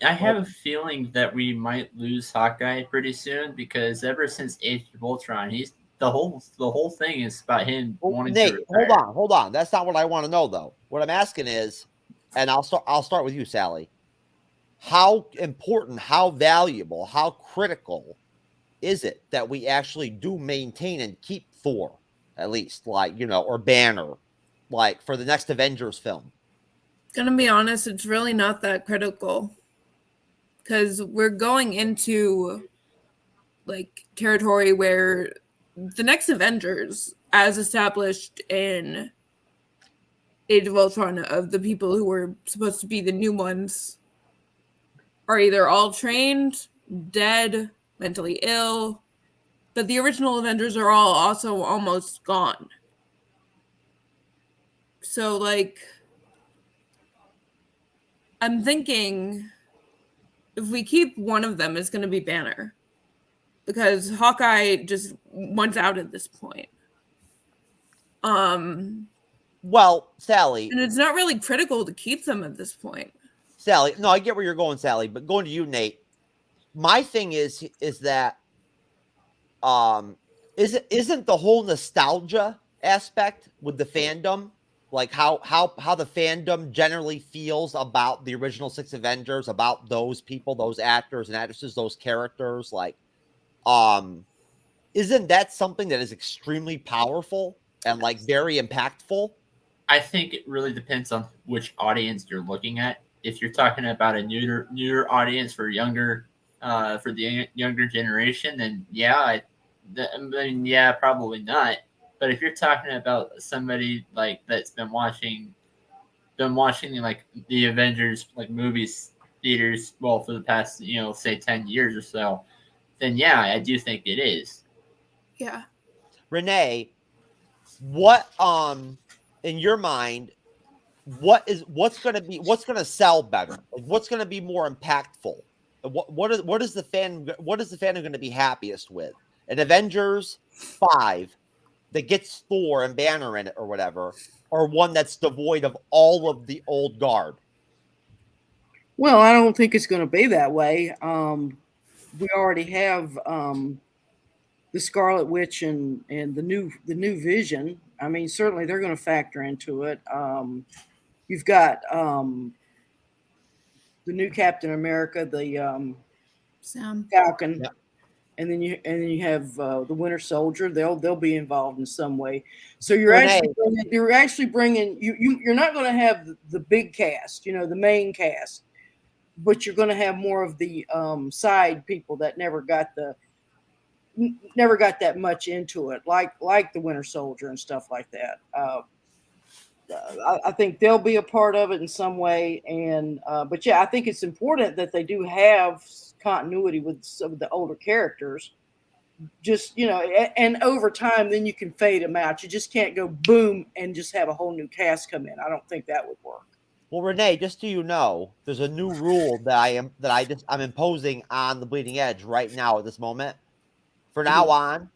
I have a feeling that we might lose Hawkeye pretty soon, because ever since Age of Ultron, he's the whole thing is about him wanting Nate, to retire. hold on. That's not what I want to know, though. What I'm asking is, and I'll start with you, Sally. How important, how valuable, how critical is it that we actually do maintain and keep Thor, at least, or Banner, for the next Avengers film? Gonna be honest, it's really not that critical, because we're going into territory where the next Avengers, as established in Age of Ultron, of the people who were supposed to be the new ones, are either all trained, dead, mentally ill, but the original Avengers are all also almost gone. So, I'm thinking if we keep one of them, it's going to be Banner, because Hawkeye just wants out at this point. Well, Sally, and it's not really critical to keep them at this point. Sally, no, I get where you're going, Sally, but going to you, Nate. My thing is that isn't the whole nostalgia aspect with the fandom, how the fandom generally feels about the original 6 Avengers, about those people, those actors and actresses, those characters, isn't that something that is extremely powerful and like very impactful? I think it really depends on which audience you're looking at. If you're talking about a newer audience for the younger generation, then yeah, yeah, probably not. But if you're talking about somebody like that's been watching like the Avengers like movies theaters, well, for the past say 10 years or so, then yeah, I do think it is. Yeah. Renee, what in your mind, what's gonna sell better? Like, what's gonna be more impactful? What is the fandom gonna be happiest with? An Avengers 5 that gets Thor and Banner in it or whatever, or one that's devoid of all of the old guard? Well, I don't think it's going to be that way. We already have the Scarlet Witch and the new Vision. I mean, certainly they're going to factor into it. You've got the new Captain America, the Sam Falcon. Yeah. And then you have the Winter Soldier. They'll be involved in some way. So you're Renee. actually bringing you're not going to have the big cast, the main cast, but you're going to have more of the side people that never got that much into it, like the Winter Soldier and stuff like that. I think they'll be a part of it in some way, and but yeah, I think it's important that they do have continuity with some of the older characters. Just and over time, then you can fade them out. You just can't go boom and just have a whole new cast come in. I don't think that would work. Well, Renee, just so you know, there's a new rule that I'm imposing on the Bleeding Edge right now at this moment. For now on,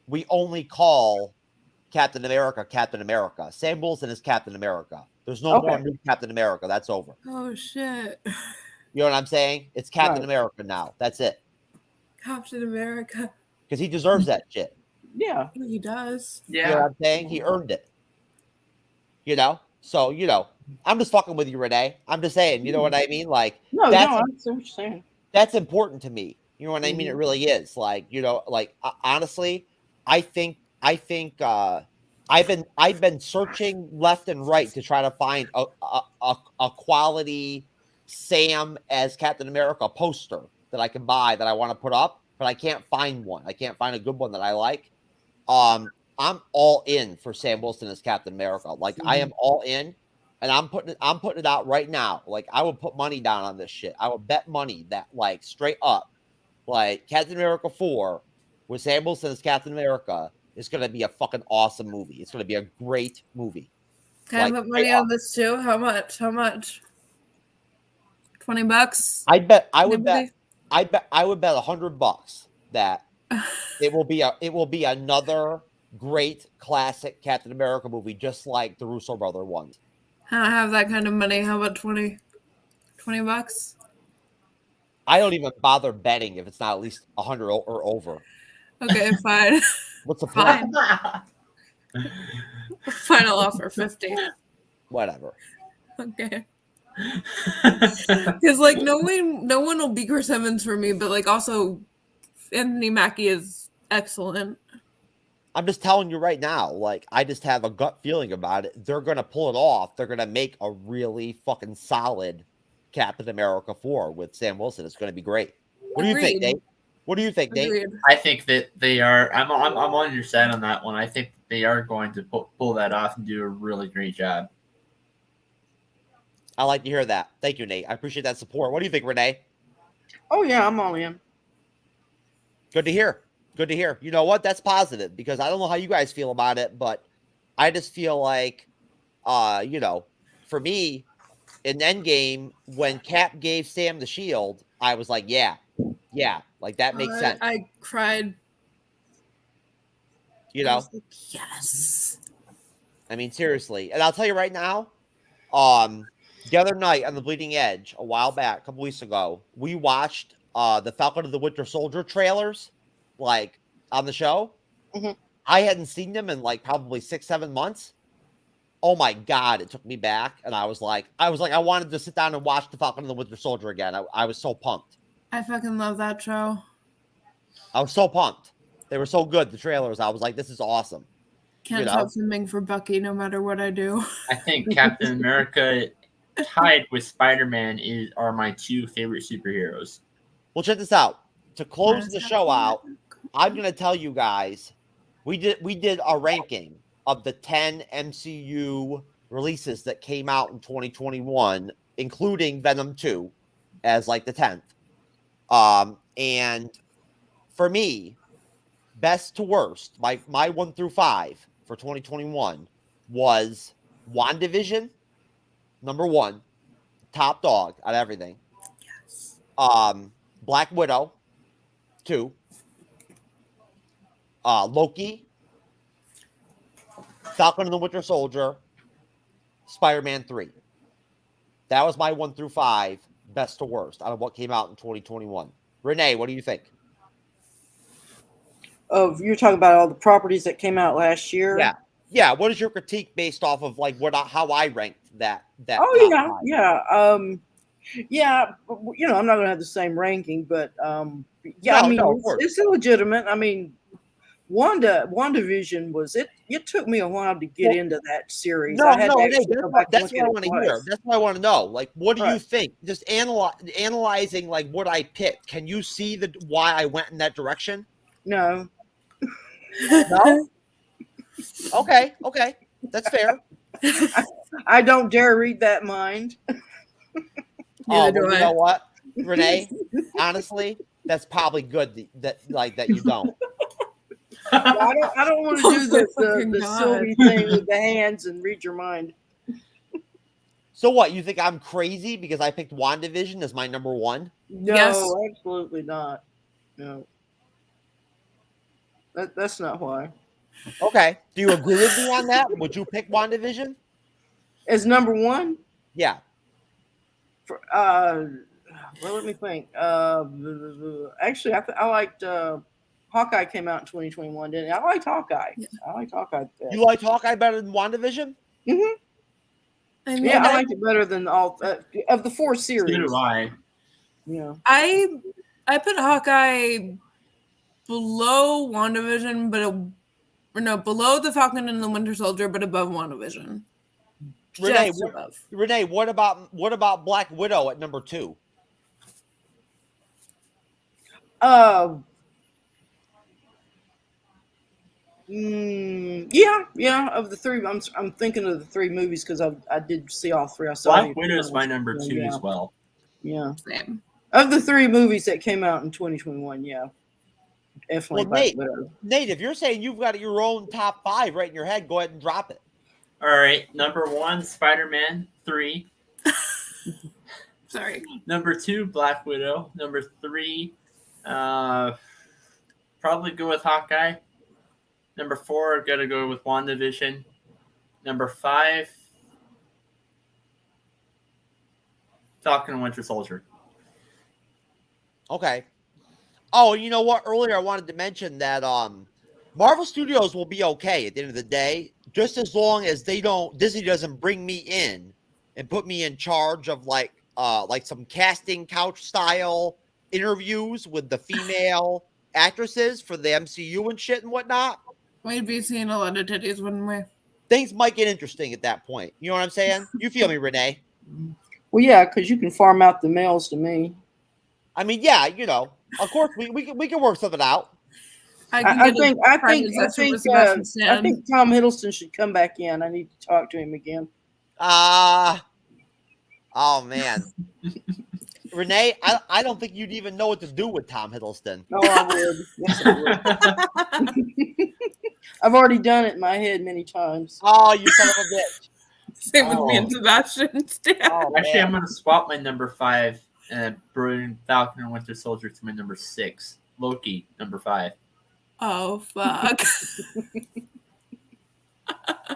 we only call Captain America Captain America. Sam Wilson is Captain America. There's no more new Captain America. That's over. Oh shit. You know what I'm saying? It's Captain America now. That's it. Captain America. Because he deserves that shit. Yeah. He does. You know what I'm saying? He earned it. So, I'm just fucking with you, Renee. I'm just saying, you know what I mean? Like, I see what you're saying. That's important to me. You know what I mean? It really is. Like, honestly, I think I've been searching left and right to try to find a quality Sam as Captain America poster that I can buy that I want to put up, but I can't find one. I can't find a good one that I like. I'm all in for Sam Wilson as Captain America. Like, I am all in, and I'm putting it out right now. Like, I would put money down on this shit. I would bet money that, like, straight up, like, Captain America 4 with Sam Wilson as Captain America is going to be a fucking awesome movie. It's going to be a great movie. Can I put money on this too? How much? $20? I bet I would bet $100 that it will be another great classic Captain America movie, just like the Russo brother ones. I don't have that kind of money. How about $20? I don't even bother betting if it's not at least 100 or over. Okay, fine. What's the point? Final offer 50. Whatever. Okay. Because like no one will be Chris Evans for me, but like also Anthony Mackie is excellent. I'm just telling you right now, like, I just have a gut feeling about it. They're gonna pull it off. They're gonna make a really fucking solid Captain America 4 with Sam Wilson. It's gonna be great. What do you think, Nate? What do you think, Nate? I think that they are. I'm on your side on that one. I think they are going to pull that off and do a really great job. I like to hear that. Thank you, Nate. I appreciate that support. What do you think, Renee? Oh yeah, I'm all in. Good to hear. Good to hear. You know what? That's positive because I don't know how you guys feel about it, but I just feel like, for me, in Endgame, when Cap gave Sam the shield, I was like, yeah, like that makes sense. I cried. Like, yes. I mean, seriously. And I'll tell you right now, the other night on the Bleeding Edge, a while back, a couple weeks ago, we watched the Falcon of the Winter Soldier trailers, like, on the show. Mm-hmm. I hadn't seen them in like probably 6-7 months. Oh my God, it took me back. And I was like, I wanted to sit down and watch the Falcon of the Winter Soldier again. I was so pumped. I fucking love that show. I was so pumped. They were so good. The trailers. I was like, this is awesome. Can't stop swimming for Bucky no matter what I do. I think Captain America tied with Spider-Man are my two favorite superheroes. Well, check this out. To close the show out, I'm going to tell you guys, we did a ranking of the 10 MCU releases that came out in 2021, including Venom 2 as like the 10th. And for me, best to worst, my 1 through 5 for 2021 was WandaVision, number 1, top dog out of everything. Yes. Black Widow, 2. Loki, Falcon and the Winter Soldier, Spider-Man 3. That was my 1 through 5, best to worst, out of what came out in 2021. Renee, what do you think? You're talking about all the properties that came out last year? Yeah. Yeah. What is your critique based off of like how I ranked that? Oh yeah. Yeah. You know, I'm not gonna have the same ranking, but yeah, it's illegitimate. I mean, WandaVision was it. It took me a while to get into that series. That's what I want to hear. That's what I want to know. Like, what do you think? Just analyzing like what I picked. Can you see why I went in that direction? No. No. Okay. That's fair. I don't dare read that mind. You know what, Renee? Honestly, that's probably good that you don't. I don't want to do the Sylvie thing with the hands and read your mind. So what? You think I'm crazy because I picked WandaVision as my number 1? No, absolutely not. No. That's not why. Okay. Do you agree with me on that? Would you pick WandaVision as number 1? Yeah. Well, let me think. Actually, I liked Hawkeye. Came out in 2021, didn't it? I liked Hawkeye. Yeah. I liked Hawkeye. You liked Hawkeye better than WandaVision? Mm-hmm. I liked it better than all of the 4 series. So do I. Yeah. I put Hawkeye below WandaVision, below the Falcon and the Winter Soldier, but above WandaVision. Renee, what about Black Widow at number 2? Yeah. Of the 3, I'm thinking of the 3 movies because I did see all 3. I saw Black Widow is my number 2 as well. Yeah. Same. Of the 3 movies that came out in 2021, yeah. Definitely Black Widow. Nate, if you're saying you've got your own top 5 right in your head, go ahead and drop it. All right. Number 1, Spider-Man 3. Sorry. Number 2, Black Widow. Number 3, probably go with Hawkeye. Number 4, gotta go with WandaVision. Number 5, Falcon and Winter Soldier. Okay. Oh, you know what? Earlier I wanted to mention that Marvel Studios will be okay at the end of the day, just as long as Disney doesn't bring me in and put me in charge of like some casting couch style interviews with the female actresses for the MCU and shit and whatnot. We'd be seeing a lot of titties, wouldn't we? Things might get interesting at that point. You know what I'm saying? You feel me, Renee? Well, yeah, because you can farm out the males to me. I mean, yeah, you know, of course we can work something out. I think Tom Hiddleston should come back in. I need to talk to him again. Oh man. Renee, I don't think you'd even know what to do with Tom Hiddleston. No, I would. Yes, I would. I've already done it in my head many times. Oh, you son of a bitch. Same with me and Sebastian. Actually, I'm going to swap my number 5 and bring Falcon and Winter Soldier to my number 6. Loki, number 5. Oh, fuck. I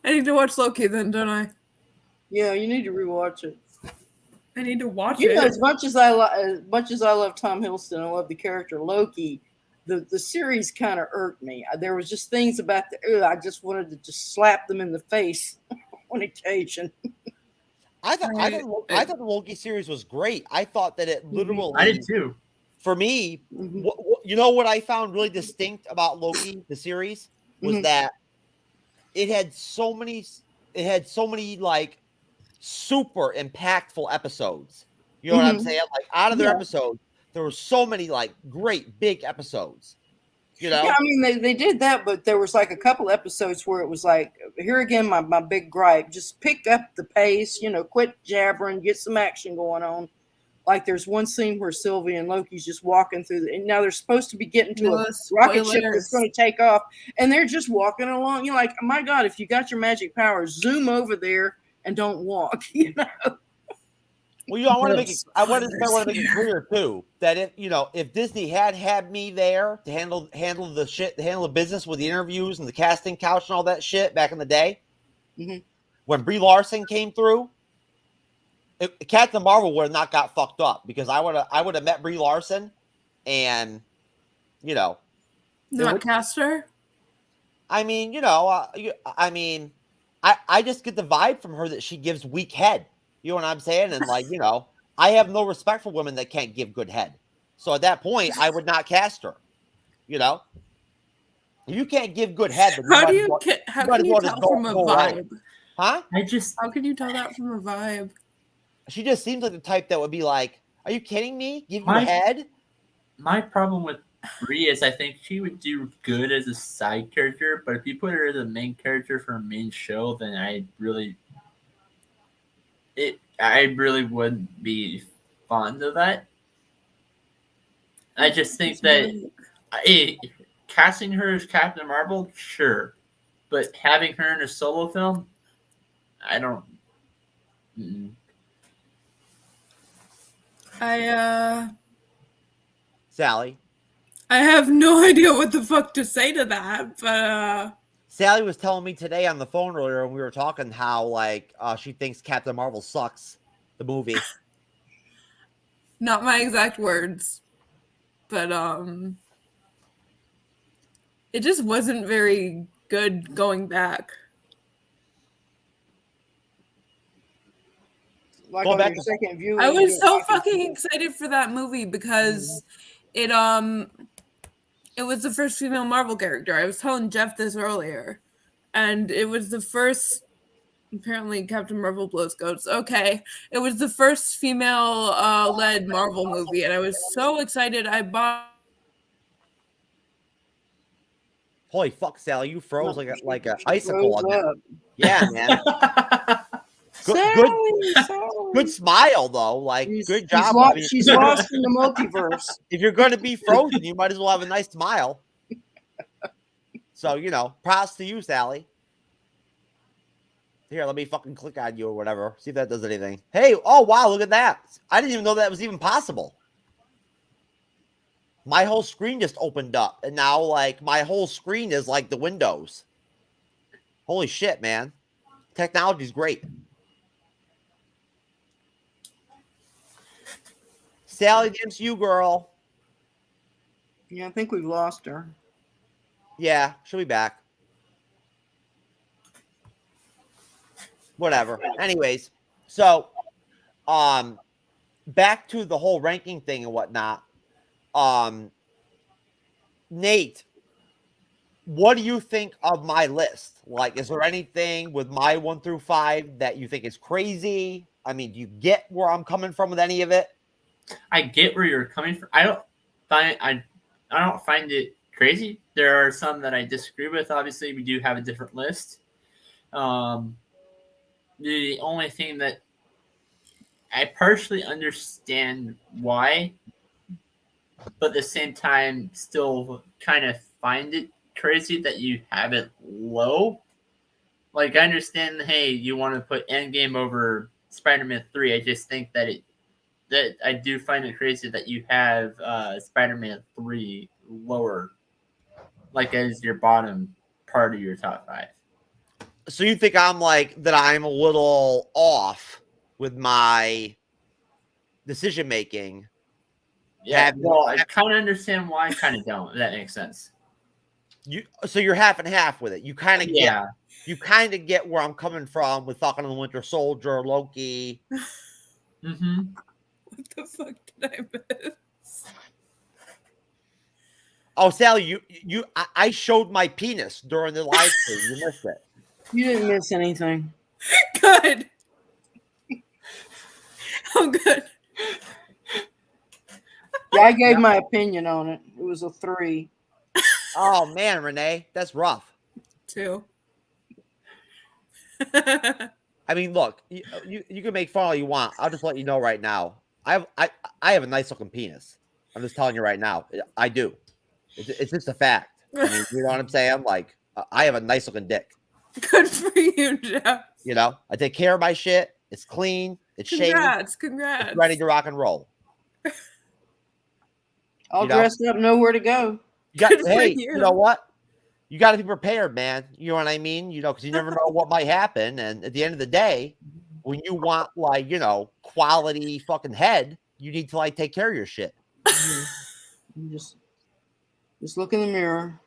need to watch Loki then, don't I? Yeah, you need to rewatch it. I need to watch it. You know, as much as I love Tom Hiddleston, I love the character Loki. The series kind of irked me. There was just things about I just wanted to just slap them in the face on occasion. I thought the Loki series was great. I thought that it literally. I did too. For me, what I found really distinct about Loki, the series, was that it had so many like super impactful episodes. You know what I'm saying? Like out of their episodes, there were so many like great big episodes. You know? Yeah, I mean they did that, but there was like a couple episodes where it was like, here again, my big gripe, just pick up the pace, quit jabbering, get some action going on. Like there's one scene where Sylvie and Loki's just walking through, and now they're supposed to be getting to a rocket ship that's going to take off, and they're just walking along. You're like, oh my God, if you got your magic powers, zoom over there and don't walk. Well, I want to make it clear too that if Disney had me there to handle the business with the interviews and the casting couch and all that shit back in the day, when Brie Larson came through. Captain Marvel would have not got fucked up because I would have met Brie Larson, and not cast her. I mean, I just get the vibe from her that she gives weak head. You know what I'm saying? And like, I have no respect for women that can't give good head. So at that point, I would not cast her. If you can't give good head, then how can you tell from a vibe? Huh? How can you tell that from a vibe? She just seems like the type that would be like, "Are you kidding me? Give you a head?" My problem with Brie is I think she would do good as a side character, but if you put her as a main character for a main show, then I really wouldn't be fond of that. I just think that casting her as Captain Marvel, sure, but having her in a solo film, I don't. Sally. I have no idea what the fuck to say to that, but Sally was telling me today on the phone earlier when we were talking how like she thinks Captain Marvel sucks, the movie. Not my exact words, but it just wasn't very good going back. Like on your second view, I was so fucking excited for that movie because it was the first female Marvel character. I was telling Jeff this earlier, and it was the first. Apparently, Captain Marvel blows goats. Okay, it was the first female led Marvel movie, and I was so excited. I bought. Holy fuck, Sally! You froze like a icicle on that. Yeah, man. Good smile though. Like good job. She's lost in the multiverse. If you're going to be frozen, you might as well have a nice smile. So props to you, Sally. Here, let me fucking click on you or whatever. See if that does anything. Hey, oh wow, look at that! I didn't even know that was even possible. My whole screen just opened up, and now like my whole screen is like the windows. Holy shit, man! Technology's great. Sally, the MCU girl. Yeah, I think we've lost her. Yeah, she'll be back. Whatever. Anyways, so back to the whole ranking thing and whatnot. Nate, what do you think of my list? Like, is there anything with my 1 through 5 that you think is crazy? I mean, do you get where I'm coming from with any of it? I get where you're coming from. I don't find it crazy. There are some that I disagree with. Obviously, we do have a different list. The only thing that I partially understand why, but at the same time, still kind of find it crazy that you have it low. Like, I understand, hey, you want to put Endgame over Spider-Man 3. I just think that I do find it crazy that you have Spider-Man 3 lower, like as your bottom part of your top 5. So you think I'm a little off with my decision making? Yeah, well, I kind of understand why. I kind of don't. If that makes sense. So you're half and half with it. You kind of get where I'm coming from with Falcon and the Winter Soldier, Loki. Mm-hmm. What the fuck did I miss? Oh, Sally, I showed my penis during the live stream. You missed it. You didn't miss anything. Good. Oh, good. Yeah, I gave my opinion on it. It was a 3. Oh man, Renee, that's rough. 2. I mean, look, you can make fun all you want. I'll just let you know right now. I have a nice looking penis. I'm just telling you right now. I do. It's just a fact. I mean, you know what I'm saying? Like, I have a nice looking dick. Good for you, Jeff. You know, I take care of my shit. It's clean. It's shaved. Congrats. It's ready to rock and roll. All dressed up, nowhere to go. You know what? You got to be prepared, man. You know what I mean? You know, because you never know what might happen. And at the end of the day, when you want, like, you know, quality fucking head, you need to, like, take care of your shit. You just look in the mirror.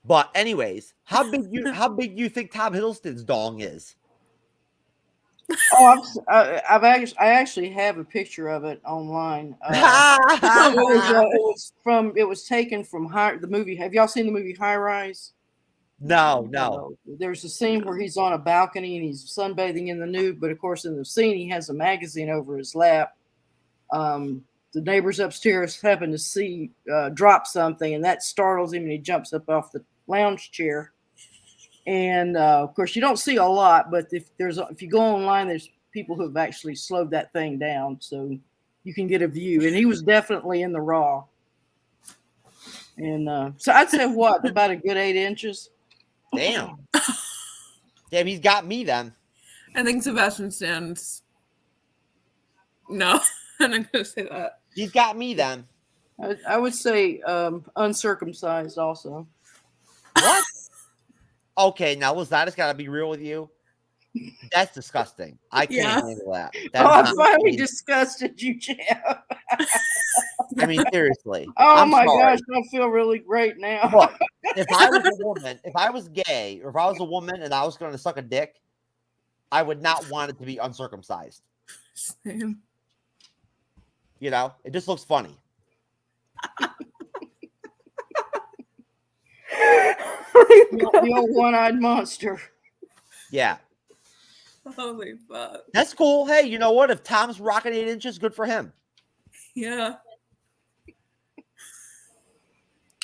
But anyways, how big you think Tom Hiddleston's dong is? Oh, I actually have a picture of it online. It was taken from the movie. Have y'all seen the movie High Rise? No. There's a scene where he's on a balcony and he's sunbathing in the nude, but of course in the scene he has a magazine over his lap. The neighbors upstairs happen to see drop something, and that startles him, and he jumps up off the lounge chair. And of course, you don't see a lot, but if you go online, there's people who have actually slowed that thing down, so you can get a view. And he was definitely in the raw. And so I'd say about a good 8 inches. Damn, he's got me then. I think Sebastian Stan's. No, I'm not gonna say that. He's got me then. I would say uncircumcised also. What? Okay, now Liz, I just gotta be real with you. That's disgusting. I can't handle that. I finally disgusted you, Jeff. I mean, seriously. Oh my gosh, I feel really great now. Look, if I was a woman, if I was gay, or if I was a woman and I was going to suck a dick, I would not want it to be uncircumcised. Same. You know, it just looks funny. The old one-eyed monster. Yeah. Holy fuck. That's cool. Hey, you know what? If Tom's rocking 8 inches, good for him. Yeah.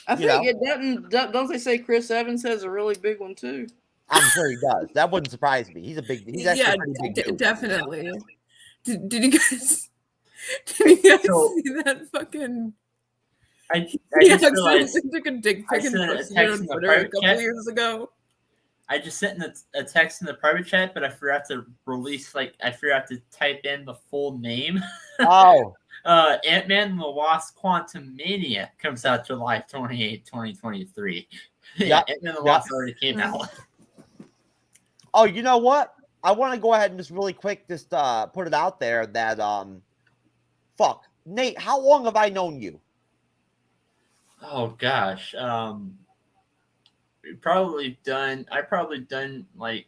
I think it doesn't. Don't they say Chris Evans has a really big one too? I'm sure he does. That wouldn't surprise me. He's actually a pretty big dude. Definitely. Did you guys? Did you guys see that fucking? I just realized took a dick pic and posted it on Twitter a couple years ago. I just sent a text in the private chat, but I forgot to I forgot to type in the full name. Oh. Ant-Man and the Wasp Quantumania comes out July 28, 2023. Yeah, Ant-Man and the Wasp already came out. Oh, you know what? I want to go ahead and just really quick just put it out there that fuck. Nate, how long have I known you? Oh gosh. I probably done like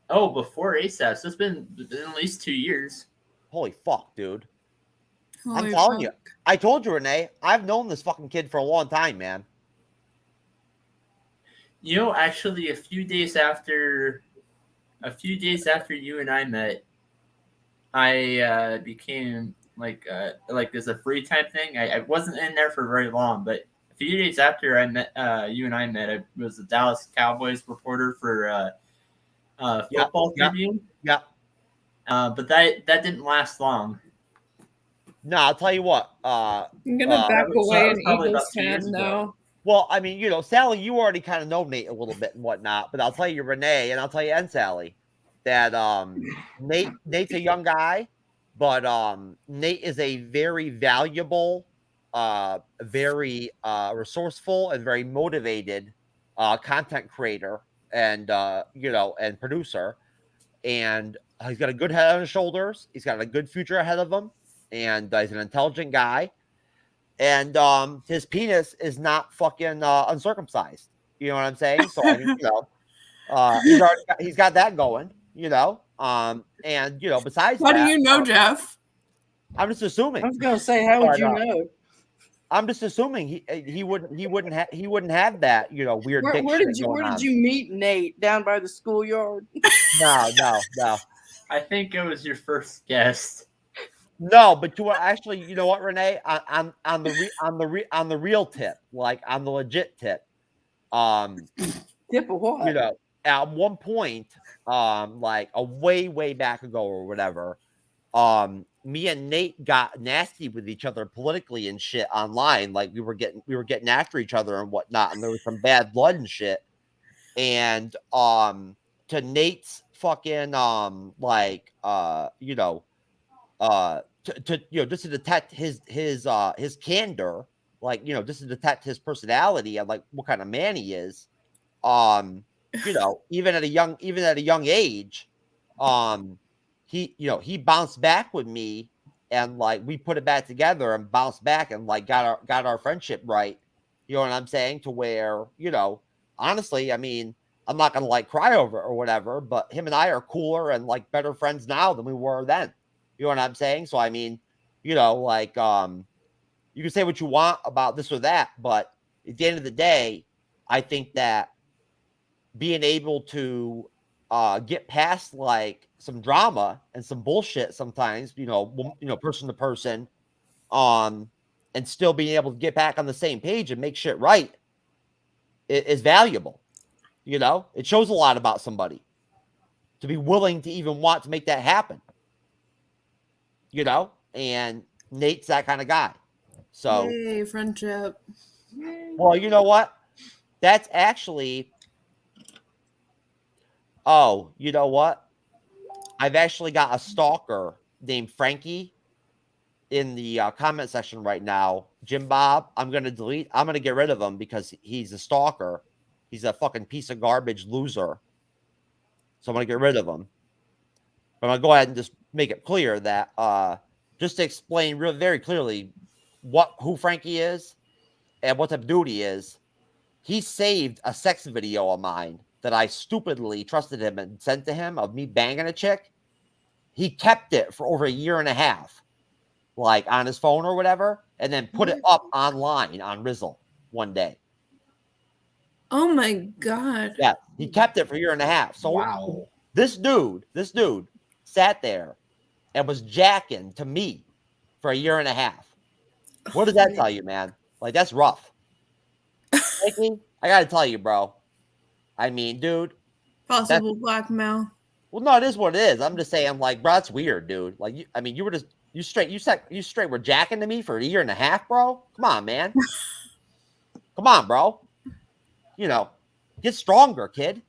before ASAP. So it's been at least 2 years. Holy fuck, dude. I'm telling you. I told you, Renee, I've known this fucking kid for a long time, man. You know, actually a few days after you and I met, I became like as a free time thing. I wasn't in there for very long, but a few days after I met you and I met, I was a Dallas Cowboys reporter for Football Tribune. Yeah. But that didn't last long. No, I'll tell you what. I'm gonna back away an Eagles fan now. Well, I mean, you know, Sally, you already kind of know Nate a little bit and whatnot, but I'll tell you, Renee, and I'll tell you, and Sally, that Nate's a young guy, but Nate is a very valuable, very resourceful, and very motivated content creator and and producer, and he's got a good head on his shoulders. He's got a good future ahead of him, and he's an intelligent guy. And his penis is not fucking uncircumcised. You know what I'm saying? So I mean, he's got that going. And besides, how do you know, Jeff? I'm just assuming. I was gonna say, how would But, you know? I'm just assuming he wouldn't have that, you know, weird dick Where shit did you going on. meet Nate? Down by the schoolyard? No. I think it was your first guest. No, but you know what, Renee? On the real tip, like on the legit tip, tip of what? You know, at one point, like a way back ago or whatever, me and Nate got nasty with each other politically and shit online. Like we were getting after each other and whatnot, and there was some bad blood and shit. And to Nate's fucking just to detect his candor, like, you know, just to detect his personality and like what kind of man he is. You know, even at a young age, he bounced back with me, and like we put it back together and bounced back and like got our friendship right. You know what I'm saying? To where, you know, honestly, I mean, I'm not gonna like cry over it or whatever, but him and I are cooler and like better friends now than we were then. You know what I'm saying? So I mean, you know, like you can say what you want about this or that, but at the end of the day, I think that being able to get past like some drama and some bullshit sometimes, you know, person to person, and still being able to get back on the same page and make shit right is valuable. You know, it shows a lot about somebody to be willing to even want to make that happen. You know, and Nate's that kind of guy. So, Yay, friendship. well, you know what? That's actually. Oh, you know what? I've actually got a stalker named Frankie in the comment section right now. Jim Bob, I'm going to get rid of him because he's a stalker. He's a fucking piece of garbage loser. So I'm going to get rid of him. But I'm going to go ahead and just make it clear that just to explain very clearly who Frankie is and what type of dude he is. He saved a sex video of mine that I stupidly trusted him and sent to him of me banging a chick. He kept it for over 1.5 years, like on his phone or whatever, and then put it up online on Rizzle one day. Oh my God. Yeah, he kept it for 1.5 years. So Wow. This dude sat there and was jacking to me for 1.5 years. What does that tell you, man? Like, that's rough. Frankie, I gotta tell you, bro. I mean, dude. Possible blackmail. Well, no, it is what it is. I'm just saying, like, bro, that's weird, dude. Like, you were just you straight were jacking to me for 1.5 years, bro. Come on, man. Come on, bro. You know, get stronger, kid.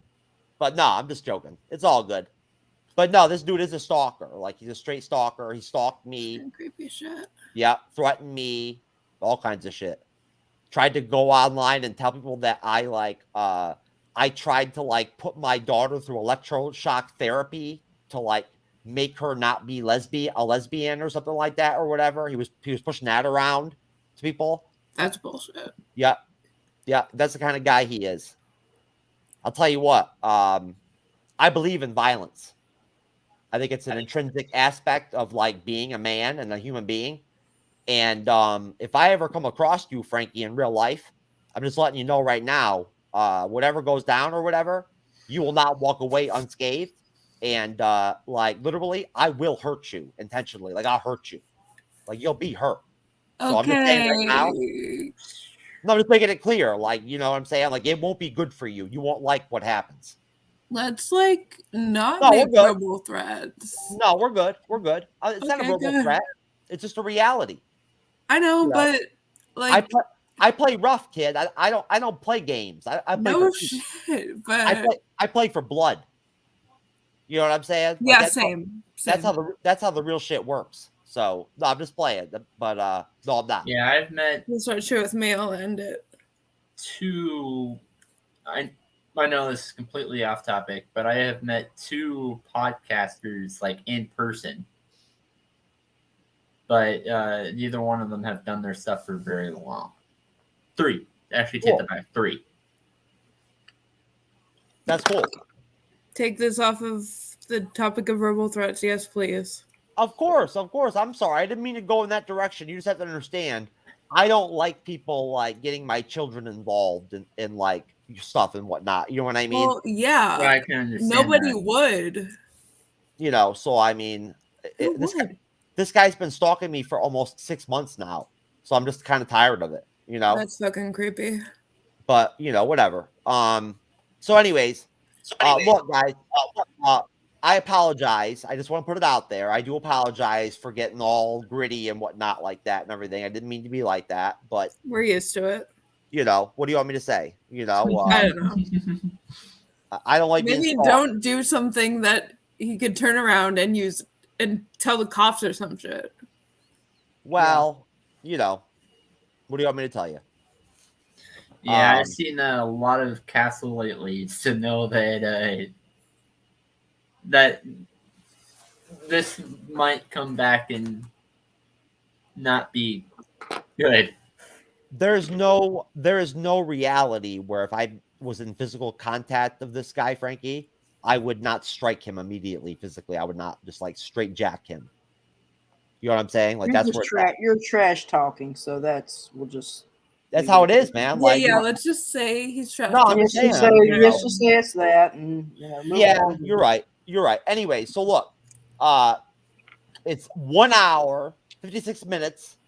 But no, I'm just joking. It's all good. But no, this dude is a stalker. Like, he's a straight stalker. He stalked me. Creepy shit. Yeah, threatened me. All kinds of shit. Tried to go online and tell people that I tried to like put my daughter through electroshock therapy to like make her not be a lesbian or something like that or whatever. He was pushing that around to people. That's bullshit. Yeah. Yeah, that's the kind of guy he is. I'll tell you what, I believe in violence. I think it's an intrinsic aspect of like being a man and a human being. And if I ever come across you, Frankie, in real life, I'm just letting you know right now, whatever goes down or whatever, you will not walk away unscathed. And like literally, I will hurt you intentionally. Like, I'll hurt you. Like, you'll be hurt. So I'm just saying right now. No, I'm just making it clear. Like, you know what I'm saying? Like, it won't be good for you. You won't like what happens. Let's like not No, make we're good. verbal threats. No, we're good. We're good. It's not a verbal threat. It's just a reality. I know, but like I play rough, kid. I don't play games. I play no for shit. But I play for blood. You know what I'm saying? Like, yeah, that's same. That's how the real shit works. So no, I'm just playing. But no, I'm not. Yeah, I've met. We'll start shit with me. I'll end it. I know this is completely off topic, but I have met 2 podcasters like in person. But neither one of them have done their stuff for very long. 3. Actually, take that back. 3. That's cool. Take this off of the topic of verbal threats. Yes, please. Of course. I'm sorry. I didn't mean to go in that direction. You just have to understand. I don't like people like getting my children involved in like stuff and whatnot. You know what I mean? Well, yeah. I can understand Nobody that. would. You know, so I mean, this guy's been stalking me for almost 6 months now. So I'm just kind of tired of it, you know? That's fucking creepy. But, you know, whatever. So anyways, look, guys, I apologize. I just want to put it out there. I do apologize for getting all gritty and whatnot like that and everything. I didn't mean to be like that, but we're used to it. You know, what do you want me to say? You know, I don't know. I don't like Maybe don't do something that he could turn around and use and tell the cops or some shit. Well, you know, what do you want me to tell you? Yeah, I've seen a lot of Castle lately to know that that this might come back and not be good. There is no reality where if I was in physical contact of this guy, Frankie, I would not strike him immediately physically. I would not just like straight jack him. You know what I'm saying? Like You're that's just where you're trash talking, so that's how it is, man. Yeah, Like, yeah. Let's just say he's trash. No, I'm just saying. Let's just say it's that, and yeah, you're right. You're right. Anyway, so look, it's 1 hour, 56 minutes.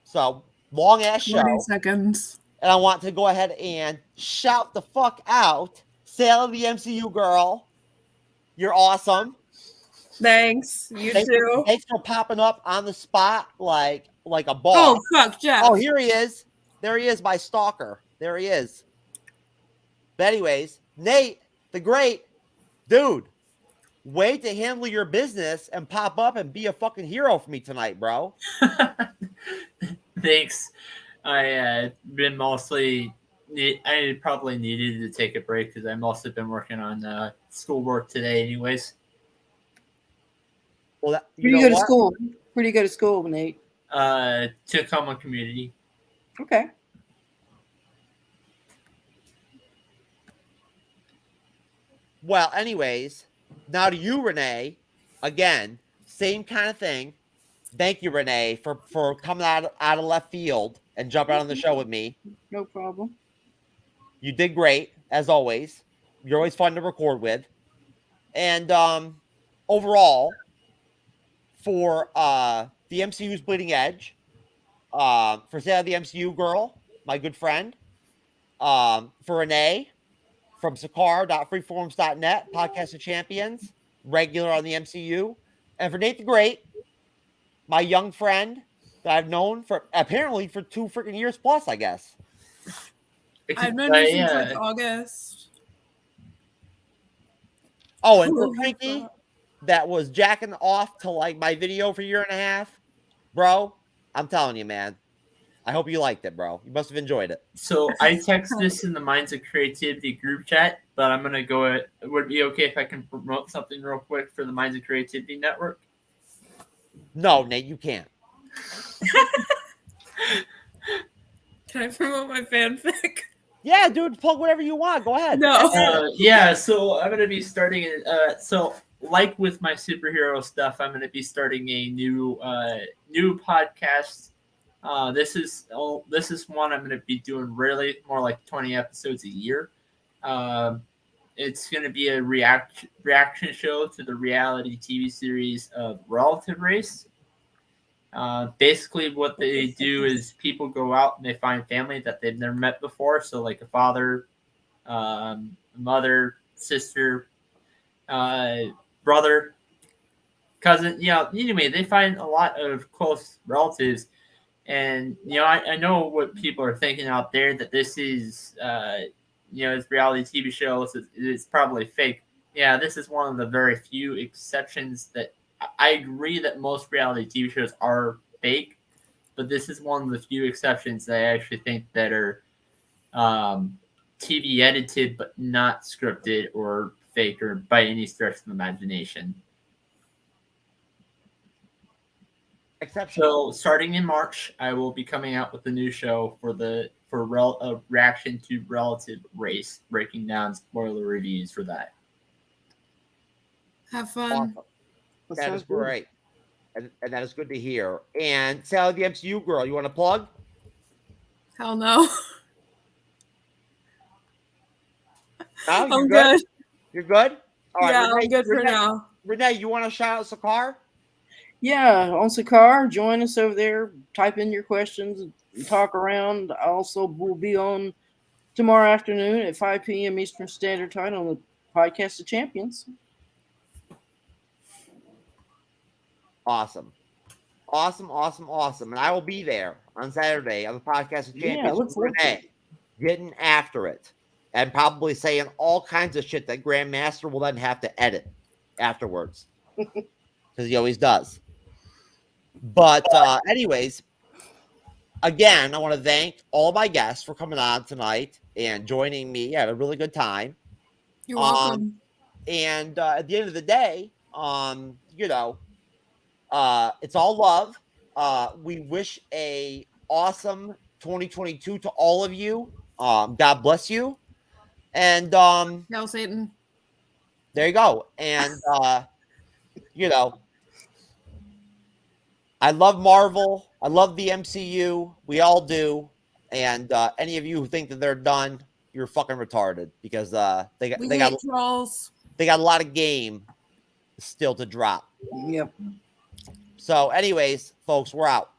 So long ass show. 20 seconds. And I want to go ahead and shout the fuck out, Sail of the MCU girl. You're awesome. Thanks. You too. Thanks for popping up on the spot like a boss. Oh fuck, Jeff. Oh, here he is. There he is, my stalker. There he is. But anyways, Nate, the great dude, way to handle your business and pop up and be a fucking hero for me tonight, bro. Thanks. I been mostly. I probably needed to take a break because I've mostly been working on schoolwork today, anyways. Well, Where do you go to school? Where do you go to school, Nate? Tacoma Community. Okay. Well, anyways, now to you, Renee. Again, same kind of thing. Thank you, Renee, for coming out of left field and jumping on the show with me. No problem. You did great, as always. You're always fun to record with. And overall, for the MCU's Bleeding Edge, for Sail of the MCU girl, my good friend, for Renee, from Sakar.freeforums.net, Podcast of Champions, regular on the MCU, and for Nate the Great, my young friend that I've known for apparently for 2 freaking years plus, I guess. I've known you since like August. Oh, and for Frankie, that was jacking off to like my video for 1.5 years, bro. I'm telling you, man. I hope you liked it, bro. You must have enjoyed it. So I text this in the Minds of Creativity group chat, but I'm gonna go. Would it be okay if I can promote something real quick for the Minds of Creativity Network? No, Nate, you can't. Can I promote my fanfic? Yeah, dude, plug whatever you want. Go ahead. No. Yeah, so I'm gonna be starting. So like with my superhero stuff, I'm gonna be starting a new podcast. This is one I'm gonna be doing really more like 20 episodes a year. It's gonna be a reaction show to the reality TV series of Relative Race. Basically what they do is people go out and they find family that they've never met before. So like a father, mother, sister, brother, cousin, anyway, they find a lot of close relatives. And, I know what people are thinking out there, that this is, it's reality TV shows. It's probably fake. Yeah, this is one of the very few exceptions that I agree that most reality TV shows are fake, but this is one of the few exceptions that I actually think that are TV edited, but not scripted or fake or by any stretch of the imagination. So starting in March, I will be coming out with a new show for reaction to Relative Race, breaking down spoiler reviews for that. Have fun. That is great. And that is good to hear. And Sally, the MCU girl, you want to plug? Hell no. No, you're I'm good. You're good? All right, Yeah, Renee, I'm good for now. Renee, you want to shout out Sakar? Yeah, on Sakar, join us over there. Type in your questions, talk around. I also will be on tomorrow afternoon at 5 p.m. Eastern Standard Time on the Podcast of Champions. Awesome. And I will be there on Saturday on the Podcast of Champions look with forward to Renee, getting after it and probably saying all kinds of shit that Grandmaster will then have to edit afterwards because he always does. But anyways, again, I want to thank all my guests for coming on tonight and joining me. I had a really good time. You're welcome. And at the end of the day, it's all love. We wish a awesome 2022 to all of you. God bless you. And Hail Satan. there you go. And I love Marvel. I love the MCU. We all do. And any of you who think that they're done, you're fucking retarded because they got trolls. They got a lot of game still to drop. Yep. So, anyways, folks, we're out.